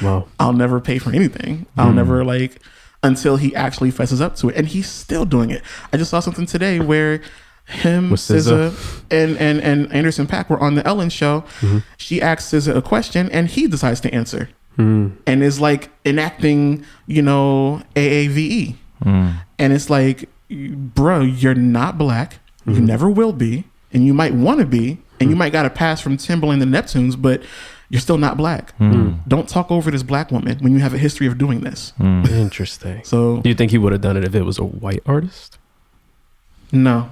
Wow. I'll never pay for anything. I'll never until he actually fesses up to it. And he's still doing it. I just saw something today where him, With SZA, and Anderson .Paak were on the Ellen show. She asked SZA a question and he decides to answer. And is like enacting, AAVE. And it's like, bro, you're not black. You never will be. And you might want to be. And you might got a pass from Timberland and Neptunes, but you're still not black. Don't talk over this black woman when you have a history of doing this. Interesting. So, do you think he would have done it if it was a white artist? No.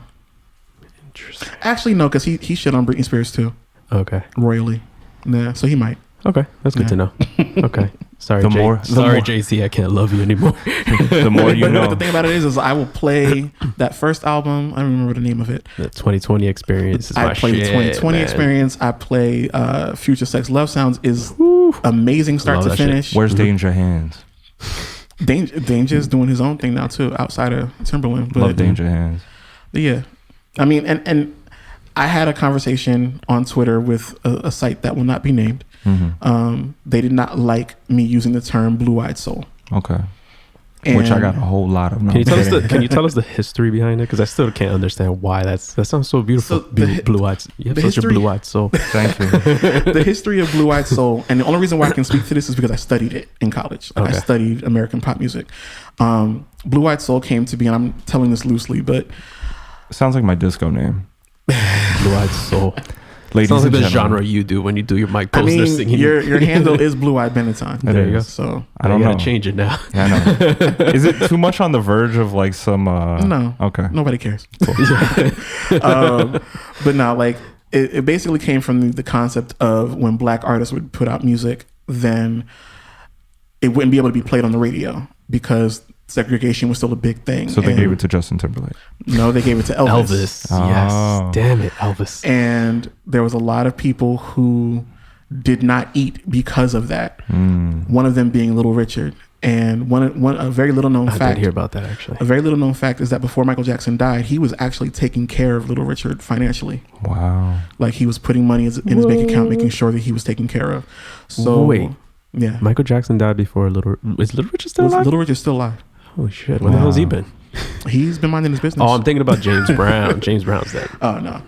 Interesting. Actually, no, because he shit on Britney Spears too. Okay. Royally. Yeah, so he might. Okay, that's good to know. Okay. Sorry, Sorry, JC, I can't love you anymore. The more you know. But the thing about it is I will play that first album. I don't remember the name of it. The 2020 Experience is my shit. I play the 2020 Experience. I play Future Sex Love Sounds is amazing start to finish. Where's Danger Hands? Danger is doing his own thing now too, outside of Timberland. But, Love Danger Hands. Yeah. I mean, and I had a conversation on Twitter with a site that will not be named. They did not like me using the term blue-eyed soul. Okay. Which I got a whole lot of. Can you tell us the history behind it? Because I still can't understand why that sounds so beautiful. So blue-eyed. You have such a blue-eyed soul. Thank you. The history of blue-eyed soul, and the only reason why I can speak to this is because I studied it in college. I studied American pop music. Blue-eyed soul came to be, and I'm telling this loosely, but sounds like my disco name. Blue-eyed soul. Ladies sounds like and the gentlemen. genre you do when you do your mic poster singing. Your handle is Blue-eyed Benatton. There you go. So I don't know. You gotta change it now. Yeah, I know. Is it too much on the verge of like some? No. Okay. Nobody cares. But no, like it basically came from the concept of when black artists would put out music, then it wouldn't be able to be played on the radio because segregation was still a big thing. So they gave it to Justin Timberlake. No, they gave it to Elvis. Elvis. Oh. Yes. Damn it, Elvis. And there was a lot of people who did not eat because of that. One of them being Little Richard. And a very little known fact. I did hear about that actually. A very little known fact is that before Michael Jackson died, he was actually taking care of Little Richard financially. Wow. Like he was putting money in his bank account, making sure that he was taken care of. So wait, yeah. Michael Jackson died before is Little Richard still alive? Little Richard's still alive. Holy shit! Where the hell's he been? He's been minding his business. Oh, I'm thinking about James Brown. James Brown's dead. Oh no,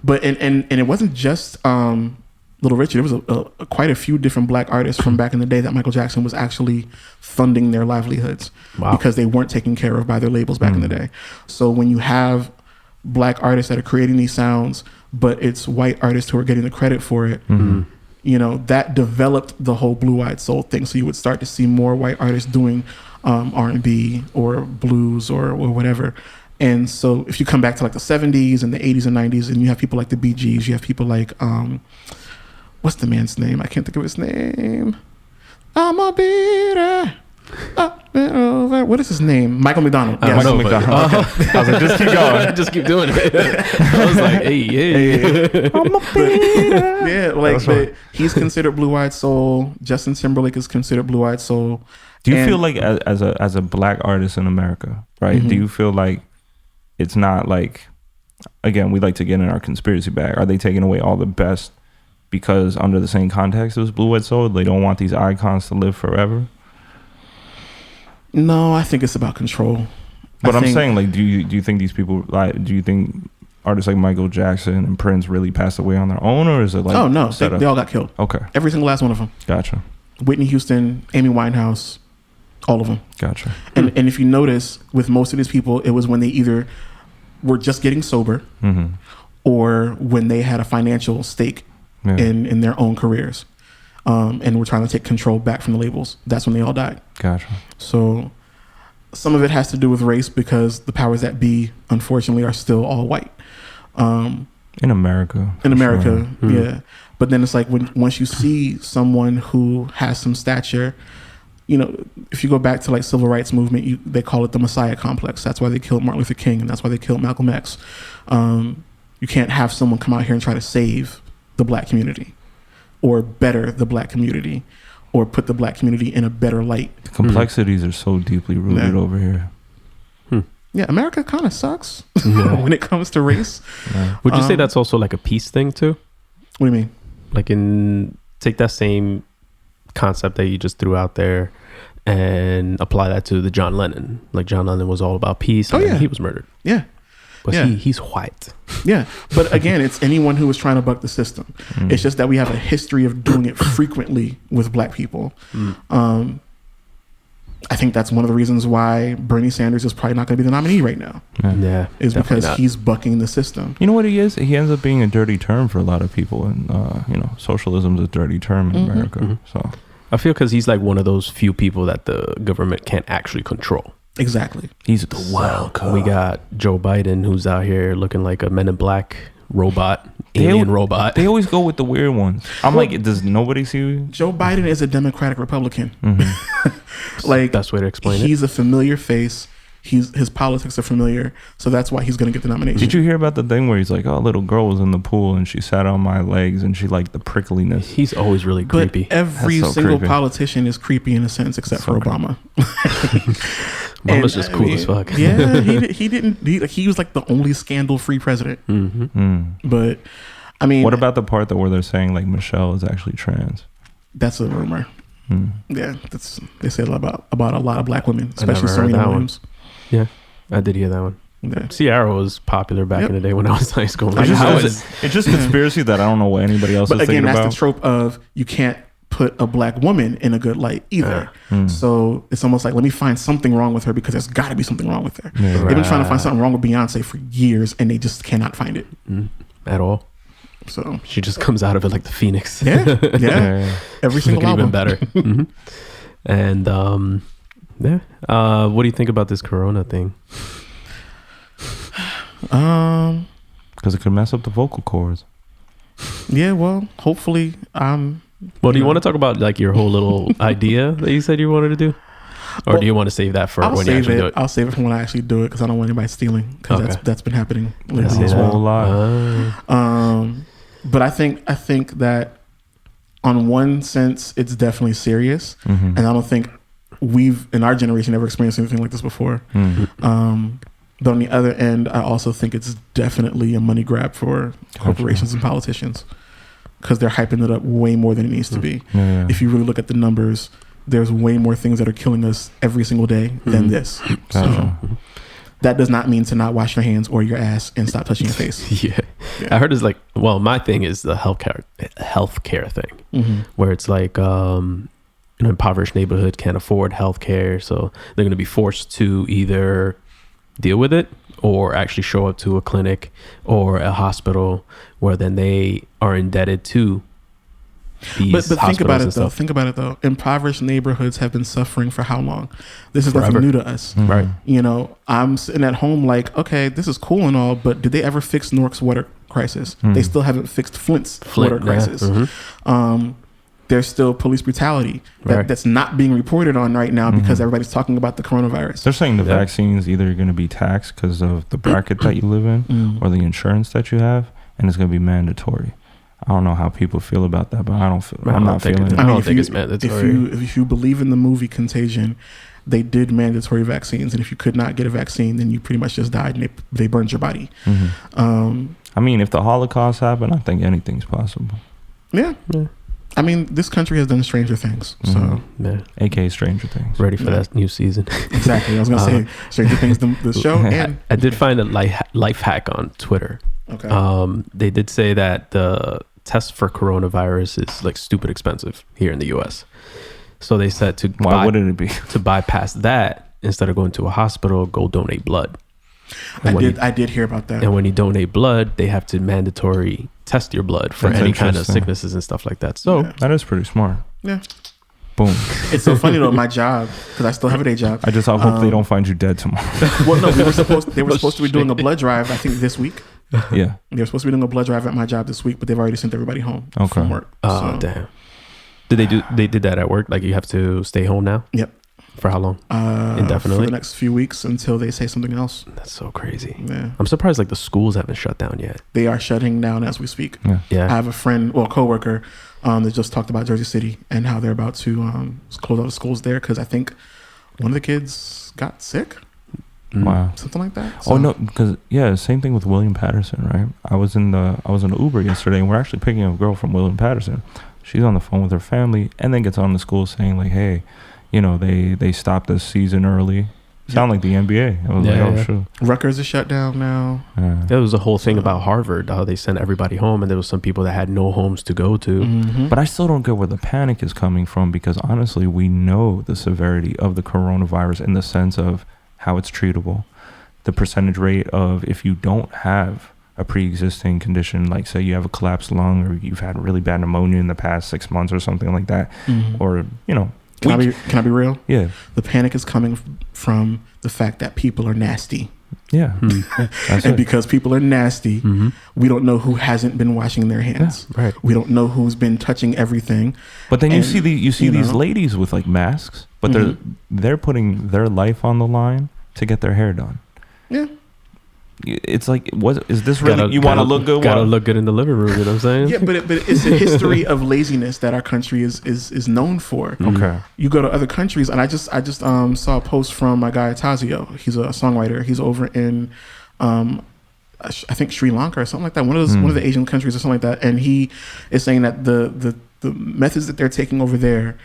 but and it wasn't just Little Richard. It was quite a few different black artists from back in the day that Michael Jackson was actually funding their livelihoods because they weren't taken care of by their labels back in the day. So when you have black artists that are creating these sounds, but it's white artists who are getting the credit for it. You know, that developed the whole blue-eyed soul thing. So you would start to see more white artists doing R&B or blues or whatever. And so if you come back to like the 70s and the 80s and 90s, and you have people like the Bee Gees, you have people like, what's the man's name? I can't think of his name. I'm a beater. Up and over. What is his name? Michael McDonald. Yes. Michael McDonald. Okay. I was like, just keep going. Just keep doing it. I was like, hey. I'm a beater. Yeah, like he's considered blue-eyed soul. Justin Timberlake is considered blue-eyed soul. Do you feel like as a black artist in America, right? Do you feel like it's not like, again, we like to get in our conspiracy bag. Are they taking away all the best because under the same context it was blue-eyed soul? They don't want these icons to live forever? No, I think it's about control. But I'm saying, like, do you think these people, like, do you think artists like Michael Jackson and Prince really passed away on their own, or is it like? Oh no, they all got killed. Okay, every single last one of them. Gotcha. Whitney Houston, Amy Winehouse, all of them. Gotcha. And if you notice, with most of these people, it was when they either were just getting sober, or when they had a financial stake in their own careers. And we're trying to take control back from the labels. That's when they all died. Gotcha. So some of it has to do with race because the powers that be, unfortunately, are still all white. In America. Sure. Yeah. But then it's like once you see someone who has some stature, you know, if you go back to like civil rights movement, they call it the Messiah complex. That's why they killed Martin Luther King, and that's why they killed Malcolm X. You can't have someone come out here and try to save the black community, or better the black community, or put the black community in a better light. The complexities are so deeply rooted over here. Yeah, America kind of sucks when it comes to race. Would you say that's also like a peace thing too? What do you mean? Like take that same concept that you just threw out there and apply that to the John Lennon. Like John Lennon was all about peace, and he was murdered. Yeah. But he's white. Yeah. But again, it's anyone who is trying to buck the system. It's just that we have a history of doing it frequently with black people. I think that's one of the reasons why Bernie Sanders is probably not going to be the nominee right now. Yeah, is because he's bucking the system. You know what he is? He ends up being a dirty term for a lot of people, and socialism is a dirty term in America. So I feel because he's like one of those few people that the government can't actually control. Exactly. He's the wild card. We got Joe Biden, who's out here looking like a Men in Black robot, alien robot. They always go with the weird ones. I'm like, does nobody see? Joe Biden is a Democratic Republican. Like, best way to explain it. He's a familiar face. His politics are familiar, so that's why he's going to get the nomination. Did you hear about the thing where he's like, "Oh, a little girl was in the pool and she sat on my legs and she liked the prickliness." He's always really creepy. But every single politician is creepy in a sense, except for Obama. Obama's just cool as fuck. Yeah, he was like the only scandal-free president. But I mean, what about the part where they're saying like Michelle is actually trans? That's a rumor. Yeah, they say a lot about a lot of black women, especially Serena Williams. Yeah, I did hear that one. Yeah. Ciara was popular back in the day when I was in high school. It's just conspiracy that I don't know what anybody else is thinking about. But again, that's the trope of you can't put a black woman in a good light either. So it's almost like, let me find something wrong with her because there's got to be something wrong with her. Yeah. They've been trying to find something wrong with Beyonce for years and they just cannot find it. At all. So she just comes out of it like the phoenix. Yeah. Every single album. Even better. And what do you think about this Corona thing? Because it could mess up the vocal cords. Yeah, well, hopefully. Well, do you want to talk about like your whole little idea that you said you wanted to do, or do you want to save that for when you actually do it? I'll save it for when I actually do it because I don't want anybody stealing because that's been happening lately as well. But I think that on one sense it's definitely serious, and I don't think we've in our generation ever experienced anything like this before. But on the other end, I also think it's definitely a money grab for corporations and politicians because they're hyping it up way more than it needs to be. If you really look at the numbers, there's way more things that are killing us every single day than this. So that does not mean to not wash your hands or your ass and stop touching your face. Yeah. I heard it's like, well, my thing is the healthcare thing, where it's like, impoverished neighborhood can't afford healthcare, so they're going to be forced to either deal with it or actually show up to a clinic or a hospital where then they are indebted to these but think about it though. Impoverished neighborhoods have been suffering for how long? This is nothing new to us. Right. I'm sitting at home like, okay, this is cool and all, but did they ever fix Newark's water crisis? They still haven't fixed Flint's water crisis. There's still police brutality that's not being reported on right now because everybody's talking about the coronavirus. They're saying the vaccines either going to be taxed because of the bracket that you live in or the insurance that you have, and it's going to be mandatory. I don't know how people feel about that, but I'm not feeling it. I don't think it's mandatory. If you believe in the movie Contagion, they did mandatory vaccines, and if you could not get a vaccine, then you pretty much just died, and they burned your body. I mean, if the Holocaust happened, I think anything's possible. Yeah. I mean, this country has done Stranger Things, so aka Stranger Things. Ready for that new season? Exactly. I was gonna say Stranger Things, the show. And I did find a life hack on Twitter. Okay. They did say that the test for coronavirus is like stupid expensive here in the U.S. So they said why wouldn't it be to bypass that instead of going to a hospital, go donate blood. I did hear about that. And when you donate blood, they have to mandatory test your blood for any kind of sicknesses and stuff like that. So that is pretty smart. Yeah. Boom. It's so funny though, my job, because I still have a day job. I just hope they don't find you dead tomorrow. Well, no, they were supposed to be doing a blood drive, I think this week. Yeah. They were supposed to be doing a blood drive at my job this week, but they've already sent everybody home from work. Oh, damn. They did that at work? Like you have to stay home now? Yep. For how long? Indefinitely? For the next few weeks until they say something else. That's so crazy. Yeah. I'm surprised like the schools haven't shut down yet. They are shutting down as we speak. Yeah. I have a friend, coworker, that just talked about Jersey City and how they're about to close all the schools there because I think one of the kids got sick. Wow. Something like that. So. Oh no, because same thing with William Patterson, right? I was in the Uber yesterday and we're actually picking up a girl from William Patterson. She's on the phone with her family and then gets on the school saying like, hey, they stopped this season early Sound like the NBA. I was like, oh, shoot. Rutgers is shut down now. There was a whole thing about Harvard, how they sent everybody home, and there was some people that had no homes to go to. Mm-hmm. But I still don't get where the panic is coming from, because honestly, we know the severity of the coronavirus in the sense of how it's treatable. The percentage rate of if you don't have a pre-existing condition, like say you have a collapsed lung or you've had really bad pneumonia in the past 6 months or something like that, or, you know. Can I be real? Yeah. The panic is coming from the fact that people are nasty. Yeah. And because people are nasty, we don't know who hasn't been washing their hands. Yeah, right. We don't know who's been touching everything. But then you see these ladies with like masks, but they're putting their life on the line to get their hair done. Yeah. It's like, what is this really? You want to look good? Gotta look good in the living room. You know what I'm saying? Yeah, but it's a history of laziness that our country is known for. Okay. You go to other countries, and I just saw a post from my guy Tazio. He's a songwriter. He's over in I think Sri Lanka or something like that. One of the Asian countries or something like that. And he is saying that the methods that they're taking over there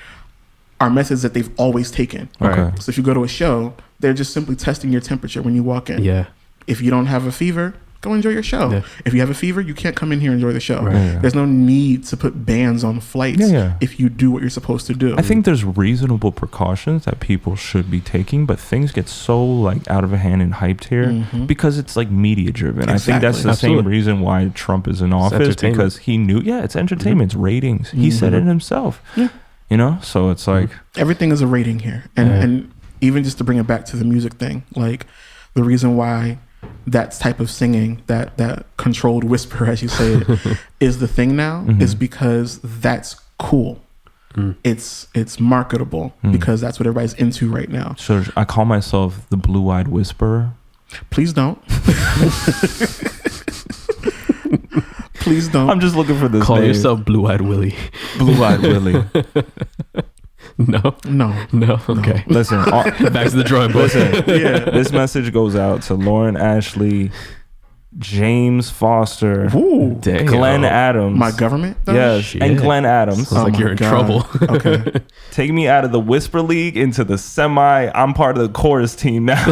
are methods that they've always taken. Okay. So if you go to a show, they're just simply testing your temperature when you walk in. Yeah. If you don't have a fever, go enjoy your show. Yeah. If you have a fever, you can't come in here and enjoy the show. Right. Yeah. There's no need to put bans on flights if you do what you're supposed to do. I think there's reasonable precautions that people should be taking, but things get so like out of hand and hyped here because it's like media driven. Exactly. I think that's the same reason why Trump is in office, because he knew, it's entertainment, it's ratings. He said it himself. Yeah. You know, so it's like everything is a rating here. And even just to bring it back to the music thing, like the reason why that type of singing, that controlled whisper, as you say it, is the thing now, is because that's cool. It's marketable because that's what everybody's into right now. So I call myself the blue-eyed whisperer. Please don't. Please don't. I'm just looking for this Call name. yourself Blue-Eyed Willie. Blue-eyed Willie. No. Okay. Listen, back to the drawing board. Listen, this message goes out to Lauren Ashley, James Foster, Glenn Adams. My government? Though? Yes, Shit. and Glenn Adams. Sounds like you're in trouble. Okay. Take me out of the Whisper League into the semi. I'm part of the chorus team now.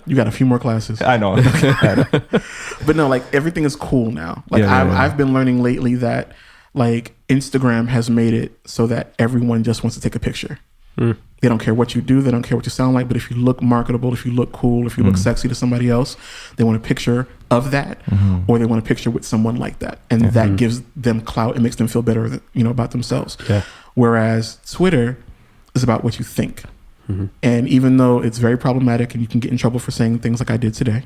You got a few more classes. I know. But no, like everything is cool now. Like I've been learning lately that like Instagram has made it so that everyone just wants to take a picture. They don't care what you do. They don't care what you sound like. But if you look marketable, if you look cool, if you look sexy to somebody else, they want a picture of that, or they want a picture with someone like that. And that gives them clout. It makes them feel better, about themselves. Yeah. Whereas Twitter is about what you think. And even though it's very problematic and you can get in trouble for saying things like I did today,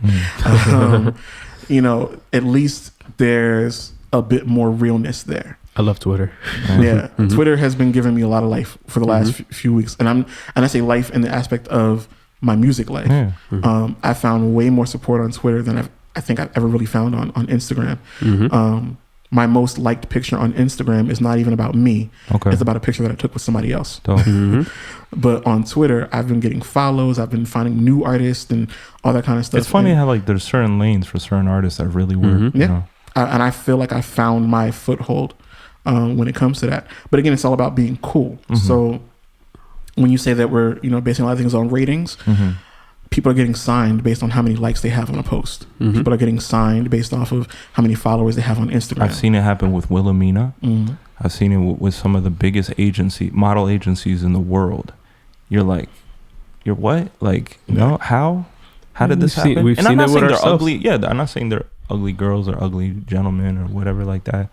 at least there's a bit more realness there. I love Twitter. Yeah. Twitter has been giving me a lot of life for the last few weeks. And I say life in the aspect of my music life. Yeah. I found way more support on Twitter than I think I've ever really found on Instagram. My most liked picture on Instagram is not even about me. Okay. It's about a picture that I took with somebody else. But on Twitter, I've been getting follows. I've been finding new artists and all that kind of stuff. It's funny how like there's certain lanes for certain artists that really work. Yeah. You know? And I feel like I found my foothold when it comes to that. But again, it's all about being cool. So when you say that we're, basing a lot of things on ratings, people are getting signed based on how many likes they have on a post. People are getting signed based off of how many followers they have on Instagram. I've seen it happen with Wilhelmina. I've seen it with some of the biggest model agencies in the world. You're like, you're what? Like, no, how did this happen? We've seen it with ourselves. Ugly. Yeah, I'm not saying they're ugly girls or ugly gentlemen or whatever like that.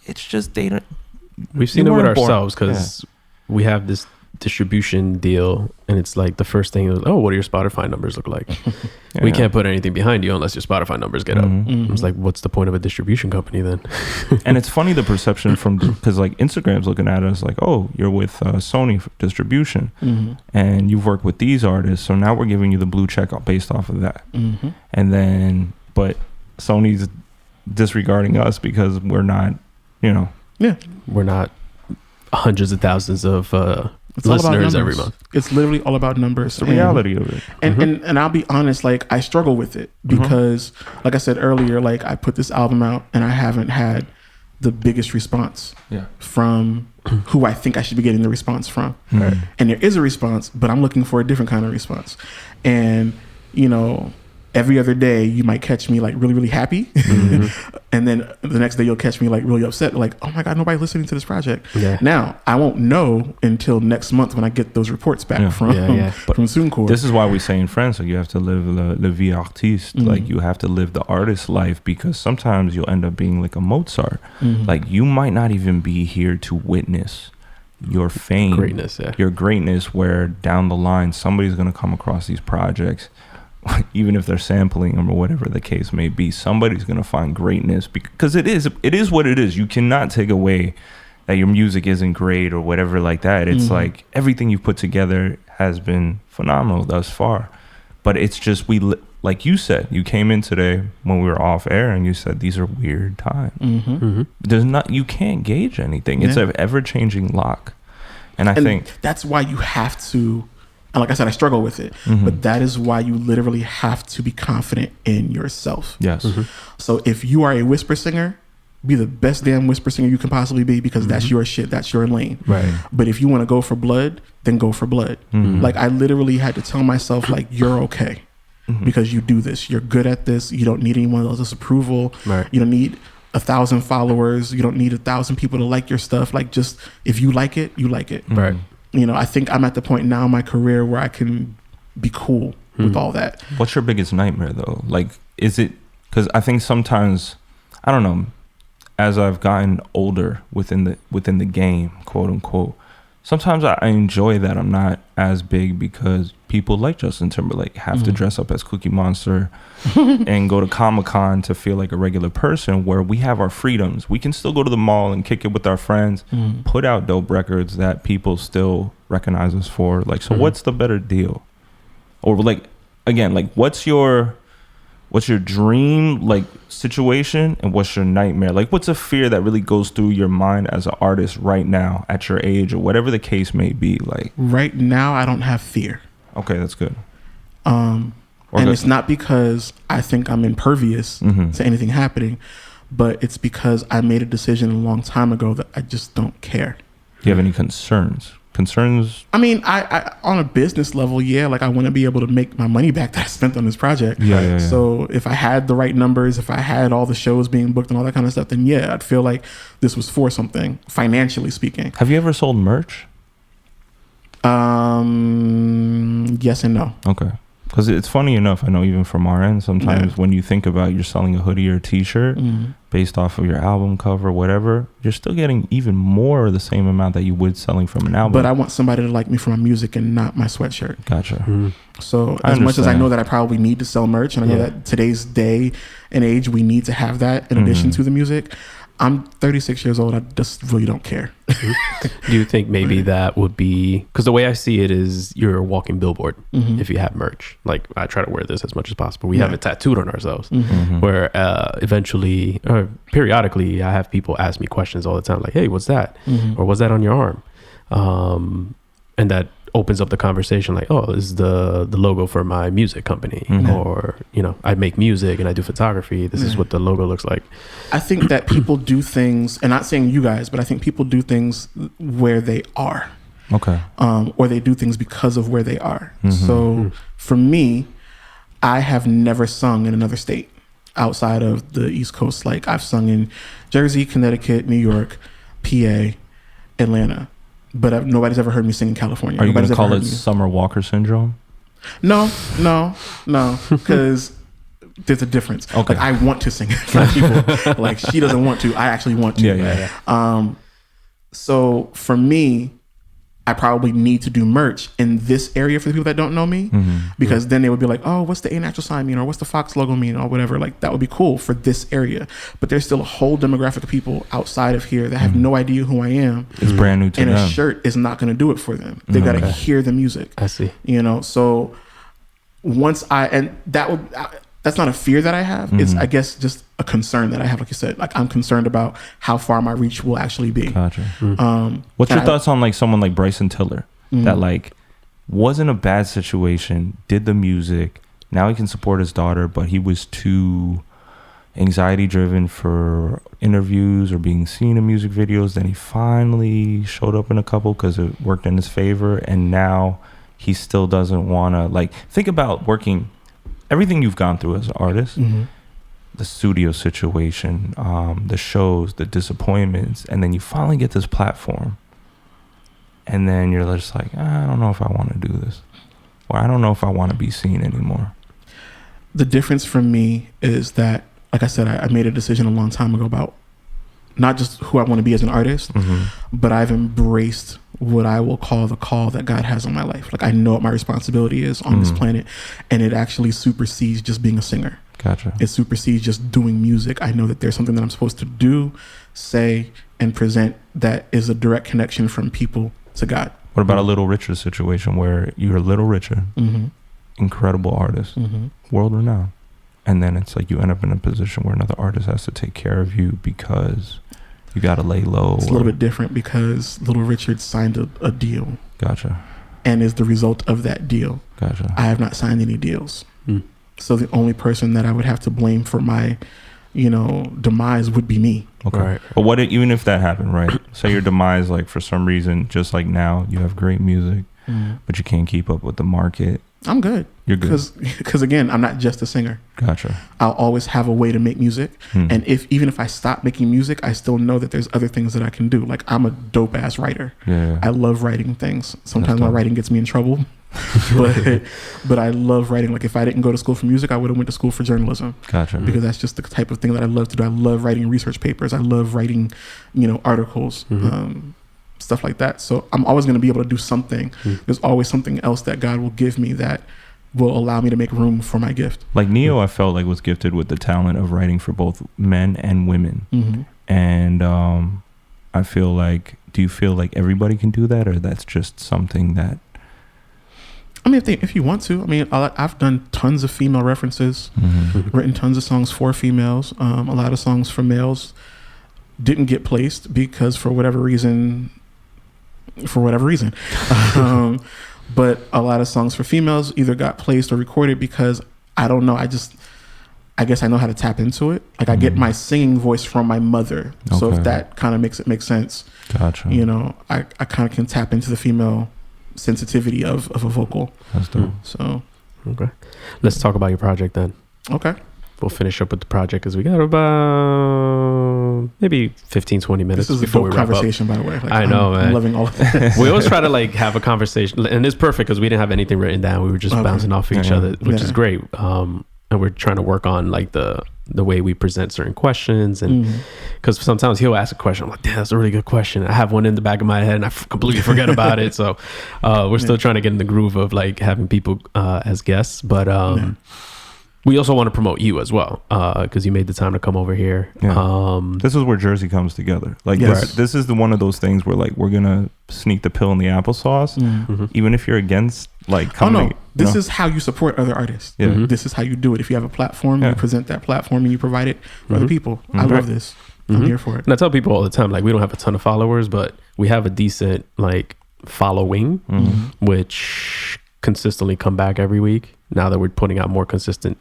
It's just we've seen it with ourselves because we have this distribution deal, and it's like the first thing is, what do your Spotify numbers look like? We can't put anything behind you unless your Spotify numbers get up. It's like, what's the point of a distribution company then? And it's funny the perception because like Instagram's looking at us like, you're with Sony for distribution, and you've worked with these artists, so now we're giving you the blue check based off of that. And then, but Sony's disregarding us because we're not, we're not hundreds of thousands of listeners every month. It's literally all about numbers. It's the reality of it. And I'll be honest, like I struggle with it because like I said earlier, like I put this album out and I haven't had the biggest response from who I think I should be getting the response from. Right. And there is a response, but I'm looking for a different kind of response. And, you know, every other day you might catch me like really, really happy. And then the next day you'll catch me like really upset. Like, oh my God, nobody's listening to this project. Yeah. Now, I won't know until next month when I get those reports back from TuneCore. This is why we say in France, like, you have to live le vie artiste. Like, you have to live the artist life, because sometimes you'll end up being like a Mozart. Like, you might not even be here to witness your fame, your greatness, where down the line somebody's going to come across these projects, even if they're sampling them or whatever the case may be. Somebody's going to find greatness, because it is what it is. You cannot take away that your music isn't great or whatever like that. It's like everything you've put together has been phenomenal thus far, but it's just, like you said, you came in today when we were off air and you said these are weird times. There's not, you can't gauge anything. It's an ever-changing lock. And I think that's why you have to, and like I said, I struggle with it, but that is why you literally have to be confident in yourself. Yes. So if you are a whisper singer, be the best damn whisper singer you can possibly be, because that's your shit, that's your lane. Right. But if you want to go for blood, then go for blood. Like, I literally had to tell myself, like, you're okay. Because you do this, you're good at this, you don't need anyone else's approval. You don't need 1,000 followers, you don't need 1,000 people to like your stuff. Like, just, if you like it, you like it. Right. You know, I think I'm at the point now in my career where I can be cool with all that. What's your biggest nightmare though? Like, is it, because I think sometimes, I don't know, as I've gotten older within the game, quote unquote, sometimes I enjoy that I'm not as big, because people like Justin Timberlake have to dress up as Cookie Monster and go to Comic-Con to feel like a regular person, where we have our freedoms. We can still go to the mall and kick it with our friends, put out dope records that people still recognize us for. Like, so what's the better deal? Or like, again, like, what's your dream like situation, and what's your nightmare? Like, what's a fear that really goes through your mind as an artist right now at your age, or whatever the case may be? Like, right now, I don't have fear. Okay, that's good. And it's not because I think I'm impervious to anything happening, but it's because I made a decision a long time ago that I just don't care. Do you have any concerns? I mean, I on a business level, like, I want to be able to make my money back that I spent on this project. Yeah. So if I had the right numbers, if I had all the shows being booked and all that kind of stuff, then I'd feel like this was for something, financially speaking. Have you ever sold merch? Yes and no. Okay. Because it's funny enough, I know even from our end, sometimes when you think about you're selling a hoodie or a t-shirt based off of your album cover, whatever, you're still getting even more, the same amount that you would selling from an album. But I want somebody to like me for my music and not my sweatshirt. Gotcha. So as much as I know that I probably need to sell merch, and I know that today's day and age, we need to have that in addition to the music, I'm 36 years old. I just really don't care. Do you think maybe that would be, because the way I see it is you're a walking billboard if you have merch. Like, I try to wear this as much as possible. We have it tattooed on ourselves, where eventually or periodically I have people ask me questions all the time, like, hey, what's that? Or what's that on your arm? And that opens up the conversation, like, oh, this is the logo for my music company, or, you know, I make music and I do photography. This is what the logo looks like. I think that people do things, and not saying you guys, but I think people do things where they are. Okay. Or they do things because of where they are. So for me, I have never sung in another state outside of the East Coast. Like, I've sung in Jersey, Connecticut, New York, PA, Atlanta. But nobody's ever heard me sing in California. Are you going to call it Summer Walker syndrome? No, because there's a difference. Okay. Like, I want to sing for people. Like, she doesn't want to. I actually want to. Yeah. So for me, I probably need to do merch in this area for the people that don't know me, because then they would be like, oh, what's the A-Natural sign mean? Or what's the Fox logo mean? Or whatever. Like, that would be cool for this area. But there's still a whole demographic of people outside of here that have no idea who I am. It's brand new to them. And a shirt is not going to do it for them. They got to hear the music. I see. You know, so once that's not a fear that I have. It's, I guess, just a concern that I have. Like you said, like, I'm concerned about how far my reach will actually be. Gotcha. What's your thoughts on like someone like Bryson Tiller that like wasn't a bad situation, did the music, now he can support his daughter, but he was too anxiety driven for interviews or being seen in music videos. Then he finally showed up in a couple because it worked in his favor, and now he still doesn't want to, like, think about working everything you've gone through as an artist, the studio situation, the shows, the disappointments, and then you finally get this platform, and then you're just like, I don't know if I want to do this, or I don't know if I want to be seen anymore. The difference for me is that, like I said, I made a decision a long time ago about not just who I want to be as an artist, but I've embraced what I will call the call that God has on my life. Like, I know what my responsibility is on this planet, and it actually supersedes just being a singer. Gotcha. It supersedes just doing music. I know that there's something that I'm supposed to do, say, and present that is a direct connection from people to God. What about a Little Richard situation where you're Little Richard, incredible artist, world renowned, and then it's like you end up in a position where another artist has to take care of you because you got to lay low? It's a little bit different because Little Richard signed a deal. Gotcha. And is the result of that deal. Gotcha. I have not signed any deals. So the only person that I would have to blame for my, demise would be me. Okay. Right. But even if that happened, right? Say your demise, like, for some reason, just like now, you have great music, but you can't keep up with the market. I'm good. You're good. Because again, I'm not just a singer. Gotcha. I'll always have a way to make music. And even if I stop making music, I still know that there's other things that I can do. Like, I'm a dope ass writer. Yeah. I love writing things. Sometimes my writing gets me in trouble. but I love writing. Like, if I didn't go to school for music, I would have went to school for journalism. Gotcha. Because that's just the type of thing that I love to do. I love writing research papers. I love writing, articles. Stuff like that. So I'm always going to be able to do something. There's always something else that God will give me that will allow me to make room for my gift. Like Neo, I felt like was gifted with the talent of writing for both men and women. And I feel like, do you feel like everybody can do that, or that's just something that? I mean, if you want to. I mean, I've done tons of female references, written tons of songs for females. A lot of songs for males didn't get placed because for whatever reason. But a lot of songs for females either got placed or recorded because I don't know. I guess I know how to tap into it. Like, I get my singing voice from my mother. Okay. So if that kind of makes it make sense, gotcha. I kind of can tap into the female sensitivity of a vocal. That's dope. So, okay. Let's talk about your project then. Okay. We'll finish up with the project because we got about maybe 15-20 minutes. This is before a dope conversation, by the way. Like, I know, man. I'm loving all of this. We always try to have a conversation, and it's perfect because we didn't have anything written down. We were just bouncing off each other, which is great. And we're trying to work on the way we present certain questions, and because sometimes he'll ask a question, I'm like, damn, that's a really good question. I have one in the back of my head and I completely forget about it. So we're still trying to get in the groove of having people as guests, but we also want to promote you as well, because you made the time to come over here. Yeah. This is where Jersey comes together. Like, this is one of those things where, like, we're gonna sneak the pill in the applesauce, even if you're against, like, coming. Oh no, this is how you support other artists. Yeah. This is how you do it. If you have a platform, you present that platform and you provide it for other people. I love this. I'm here for it. And I tell people all the time, like, we don't have a ton of followers, but we have a decent following, which consistently come back every week. Now that we're putting out more consistent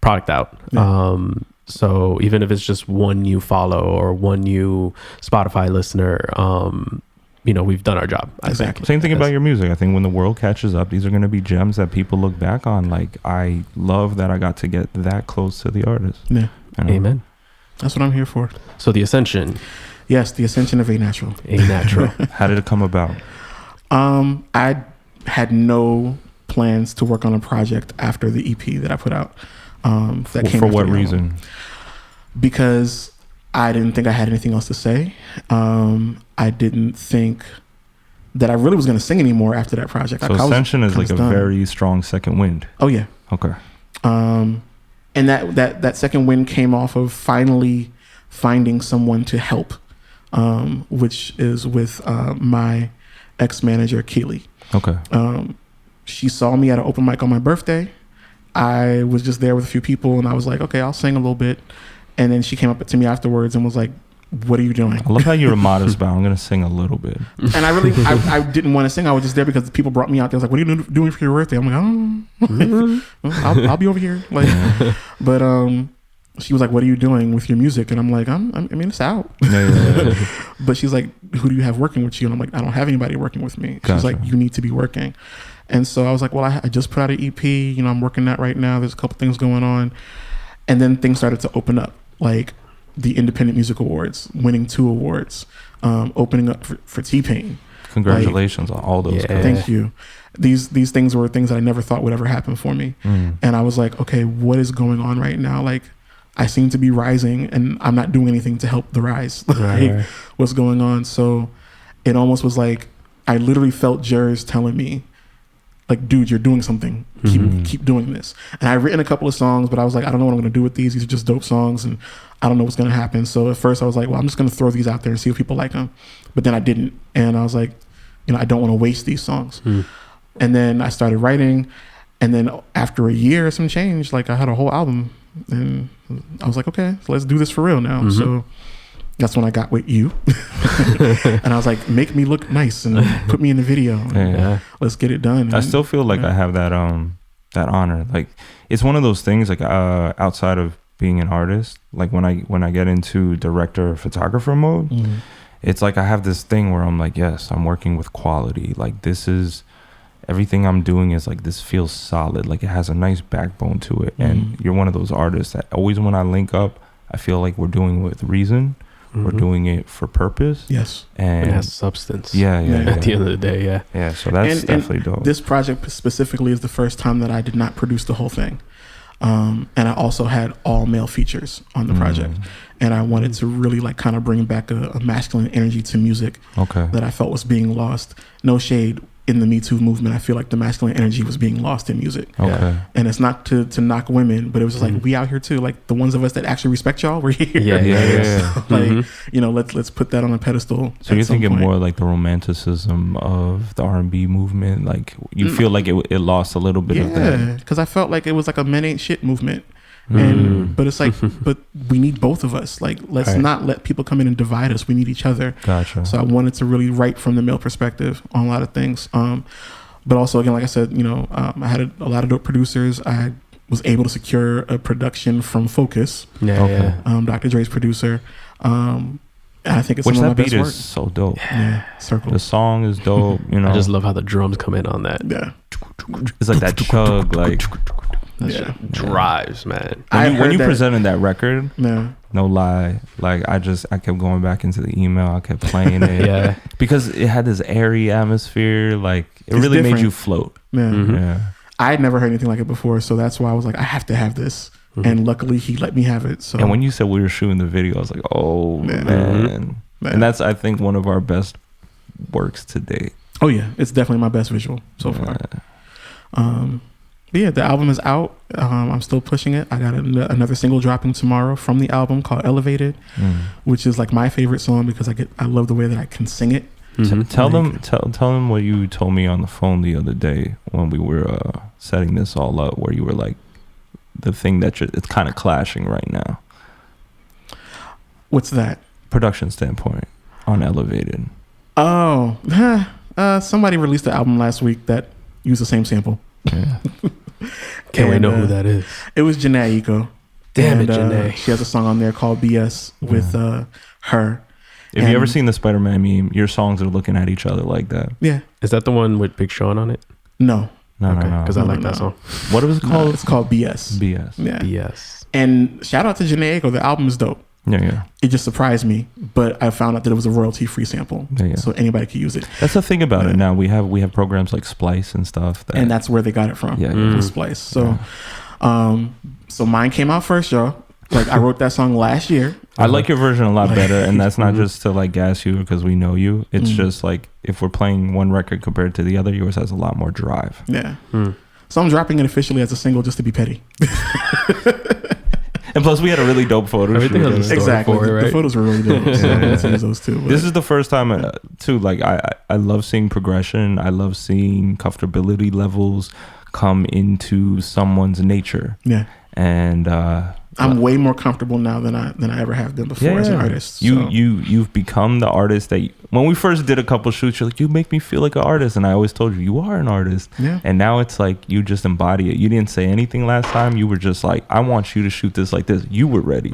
product out. So even if it's just one new follow or one new Spotify listener, we've done our job. Exactly. Same thing about your music. I think when the world catches up, these are going to be gems that people look back on. Like, I love that I got to get that close to the artist. Yeah. Amen. That's what I'm here for. So the Ascension. Yes, the Ascension of A-Natural. A-Natural. How did it come about? I had no plans to work on a project after the EP that I put out. That came for what reason? Because I didn't think I had anything else to say. I didn't think that I really was going to sing anymore after that project. So Ascension is like a very strong second wind. Oh yeah. Okay. And that second wind came off of finally finding someone to help, which is with my ex-manager Keely. Okay. She saw me at an open mic on my birthday. I was just there with a few people and I was like, okay, I'll sing a little bit. And then she came up to me afterwards and was like, what are you doing? I love how you're a modest bow. I'm gonna sing a little bit. And I didn't want to sing. I was just there because people brought me out there. I was like, what are you doing for your birthday? I'm like, I'll be over here. Like, but she was like, what are you doing with your music? And I'm like, I mean, it's out. But she's like, who do you have working with you? And I'm like, I don't have anybody working with me. She's like, you need to be working. And so I was like, well, I just put out an EP. You know, I'm working that right now. There's a couple things going on. And then things started to open up, like the Independent Music Awards, winning 2 awards, opening up for T-Pain. Congratulations on all those. Yeah. Thank you. These things were things that I never thought would ever happen for me. And I was like, okay, what is going on right now? Like, I seem to be rising and I'm not doing anything to help the rise. Like, what's going on? So it almost was like, I literally felt Jers telling me, like, dude, you're doing something. Keep doing this. And I've written a couple of songs, but I was like, I don't know what I'm going to do with these. These are just dope songs, and I don't know what's going to happen. So at first I was like, well, I'm just going to throw these out there and see if people like them. But then I didn't. And I was like, you know, I don't want to waste these songs. And then I started writing. And then after a year, some change, like I had a whole album. And I was like, okay, so let's do this for real now. So that's when I got with you. And I was like, make me look nice and put me in the video. Let's get it done. I still feel like I have that honor. Like, it's one of those things, like, outside of being an artist, like when I get into director photographer mode, it's like I have this thing where I'm like, yes, I'm working with quality. Like, this is everything I'm doing is like, this feels solid. Like, it has a nice backbone to it. And you're one of those artists that always, when I link up, I feel like we're doing it with reason. We're doing it for purpose. Yes. And it has substance. At the end of the day, Yeah, so that's definitely dope. This project specifically is the first time that I did not produce the whole thing. And I also had all male features on the project. And I wanted to really, like, kind of bring back a masculine energy to music that I felt was being lost. No shade. In the Me Too movement, I feel like the masculine energy was being lost in music. And it's not to knock women, but it was just like, we out here too. Like, the ones of us that actually respect y'all, we're here. So, like, you know, let's put that on a pedestal. So you're thinking more like the romanticism of the R&B movement. Like, you feel like it lost a little bit of that. Yeah, because I felt like it was like a men ain't shit movement. And but it's like, but we need both of us. Like, let's not let people come in and divide us. We need each other. Gotcha. So I wanted to really write from the male perspective on a lot of things. But also, again, like I said, you know, I had a lot of dope producers. I was able to secure a production from Focus. Dr. Dre's producer. And I think it's which some of that my beat best work. is so dope. Circle. The song is dope. You know, I just love how the drums come in on that. It's like that chug, like. That shit drives, man. When you presented that record, no lie, like I kept going back into the email. I kept playing it, because it had this airy atmosphere. Like, it's really made you float. I had never heard anything like it before, so that's why I was like, I have to have this. And luckily, he let me have it. So, and when you said we were shooting the video, I was like, oh man. And that's, I think, one of our best works to date. Oh yeah, it's definitely my best visual so far. But yeah, the album is out. I'm still pushing it. I got another single dropping tomorrow from the album called Elevated, which is like my favorite song because I love the way that I can sing it. Tell them what you told me on the phone the other day when we were setting this all up, where you were like, the thing that it's kind of clashing right now. What's that? Production standpoint on Elevated. Oh, somebody released an album last week that used the same sample. Can't we know who that is? It was Janae Eiko. Damn it, Janae. She has a song on there called BS with her. If you ever seen the Spider-Man meme, your songs are looking at each other like that. Yeah. Is that the one with Big Sean on it? No. No. Because I like that song. What was it called? It's called BS. BS. Yeah. BS. And shout out to Janae Eiko. The album is dope. Yeah. It just surprised me, but I found out that it was a royalty-free sample, so anybody could use it. That's the thing about it now. We have programs like Splice and stuff, and that's where they got it from. Splice. So, so mine came out first, y'all. Like, I wrote that song last year. I like your version a lot better, and that's not just to like gas you because we know you. It's just like, if we're playing one record compared to the other, yours has a lot more drive. Yeah. So I'm dropping it officially as a single just to be petty. And plus, we had a really dope photo Everything shoot. has a story Exactly. for it, right? The photos were really dope. So I'm gonna use those too. This is the first time, too. Like, I love seeing progression. I love seeing comfortability levels come into someone's nature. Yeah. And I'm way more comfortable now than I ever have been before as an artist. So. You've become the artist that when we first did a couple shoots, you're like, you make me feel like an artist, and I always told you you are an artist. Yeah. And now it's like you just embody it. You didn't say anything last time. You were just like, I want you to shoot this like this. You were ready.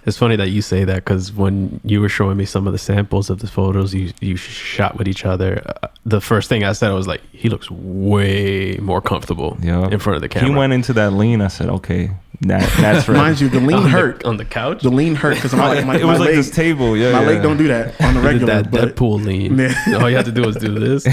It's funny that you say that, because when you were showing me some of the samples of the photos you shot with each other, the first thing I said was like, he looks way more comfortable in front of the camera. He went into that lean. I said, okay, that's right. Mind you, the lean hurt on the couch. The lean hurt because it was like this table. Yeah, my leg don't do that on the regular. That Deadpool lean. All you have to do is do this.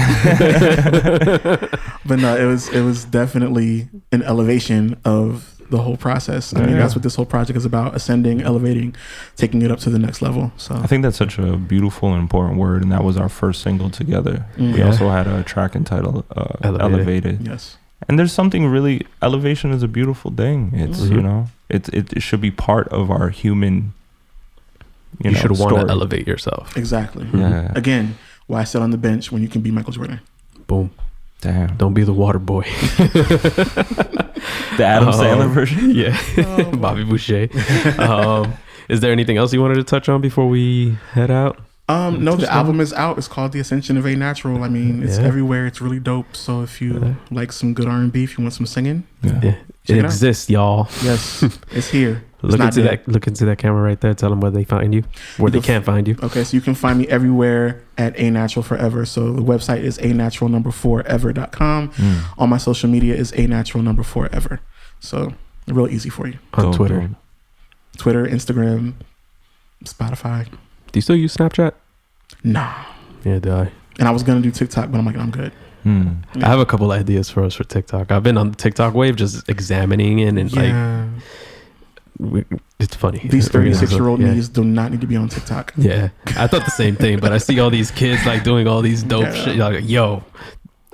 But no, it was definitely an elevation of the whole process. I mean, that's what this whole project is about: ascending, elevating, taking it up to the next level. So I think that's such a beautiful and important word, and that was our first single together. We also had a track entitled Elevated. Yes. And there's something really, elevation is a beautiful thing. It's you know, it should be part of our human. You should want story. to elevate yourself. Exactly. Yeah. Again, why I sit on the bench when you can be Michael Jordan. Boom. Damn. Don't be the water boy. The Adam Sandler version? Yeah. Bobby Boucher. Is there anything else you wanted to touch on before we head out? No, the album is out. It's called The Ascension of A-Natural. I mean, it's everywhere. It's really dope. So if you like some good R&B, if you want some singing, it exists, y'all. Yes, it's here. Look into that camera right there. Tell them where they find you, where they can't find you. Okay, so you can find me everywhere at A-Natural Forever. So the website is anatural4ever.com. All my social media is anatural4ever. So real easy for you. On Twitter, Instagram, Spotify. Do you still use Snapchat? Nah. Yeah, do I? And I was gonna do TikTok, but I'm like, I'm good. I have a couple ideas for us for TikTok. I've been on the TikTok wave, just examining it, and it's funny. These 36-year-old knees do not need to be on TikTok. Yeah, I thought the same thing, but I see all these kids like doing all these dope shit. Like, yo,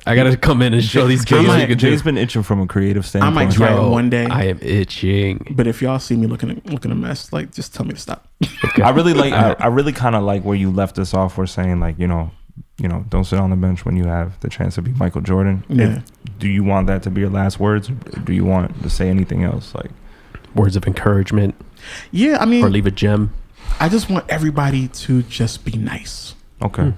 I gotta come in and show these kids what you can do. Jay's been itching from a creative standpoint. I might try it one day. I am itching. But if y'all see me looking a mess, like, just tell me to stop. Okay. I really kind of like where you left us off. We're saying like, you know, don't sit on the bench when you have the chance to be Michael Jordan. Yeah. Do you want that to be your last words? Or do you want to say anything else? Like words of encouragement? Yeah, I mean, or leave a gem. I just want everybody to just be nice. Okay.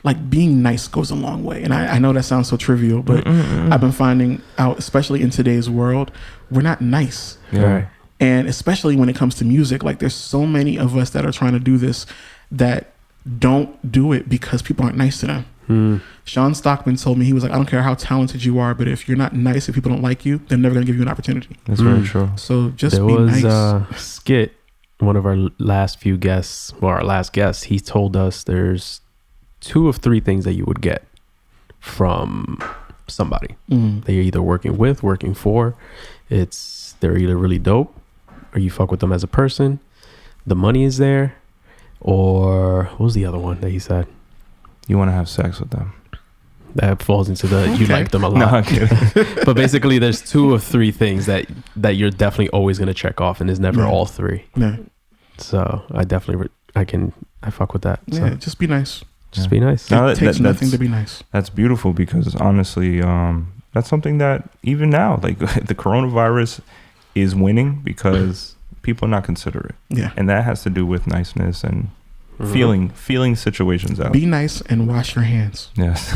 Like being nice goes a long way. And I know that sounds so trivial, but I've been finding out, especially in today's world, we're not nice. Yeah. Right. And especially when it comes to music, like there's so many of us that are trying to do this that don't do it because people aren't nice to them. Sean Stockman told me, he was like, I don't care how talented you are, but if you're not nice, if people don't like you, they're never going to give you an opportunity. That's very true. So just there be was nice. Skit, one of our last few guests, or our last guest, he told us there's 2 of 3 things that you would get from somebody that you're either working with, working for. They're either really dope, or you fuck with them as a person, the money is there, or what was the other one that he said? You want to have sex with them. That falls into you like them a lot. No, I'm kidding. But basically there's 2 of 3 things that you're definitely always going to check off, and there's never all 3. Yeah. So I definitely I fuck with that. Yeah, So just be nice. just be nice. No, It takes nothing to be nice. That's beautiful, because honestly, that's something that even now, like the coronavirus is winning because people are not considerate. Yeah. And that has to do with niceness and feeling situations out. Be nice and wash your hands. Yes.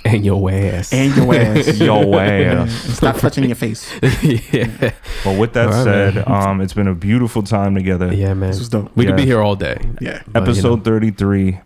And your ass. And your ass. Your ass. And stop touching your face. Yeah. Well, with that said, it's been a beautiful time together. Yeah, man. This was dope. We could be here all day. Yeah. But, Episode 33.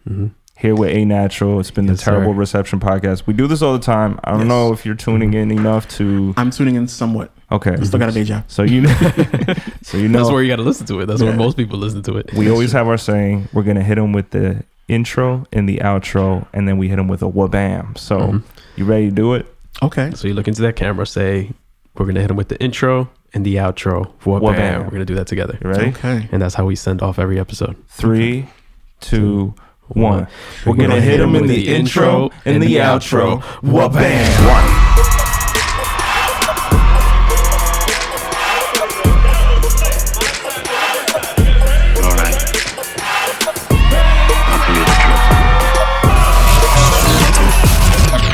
Here with A-Natural. It's been the Terrible Reception Podcast. We do this all the time. I don't know if you're tuning in enough to... I'm tuning in somewhat. Okay. I still got a day job. So you know. That's where you got to listen to it. That's where most people listen to it. We always have our saying. We're going to hit them with the intro and the outro, and then we hit them with a wha-bam. So you ready to do it? Okay. So you look into that camera, say, we're going to hit them with the intro and the outro. Wha-bam. We're going to do that together. You ready? Okay. And that's how we send off every episode. 3, 2, 1. We're going to hit them in the intro and the outro. Wha-bam. 1.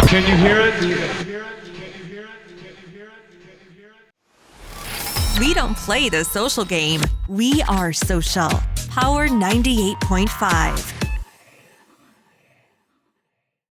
Can you hear it? We don't play the social game. We are social. Power 98.5.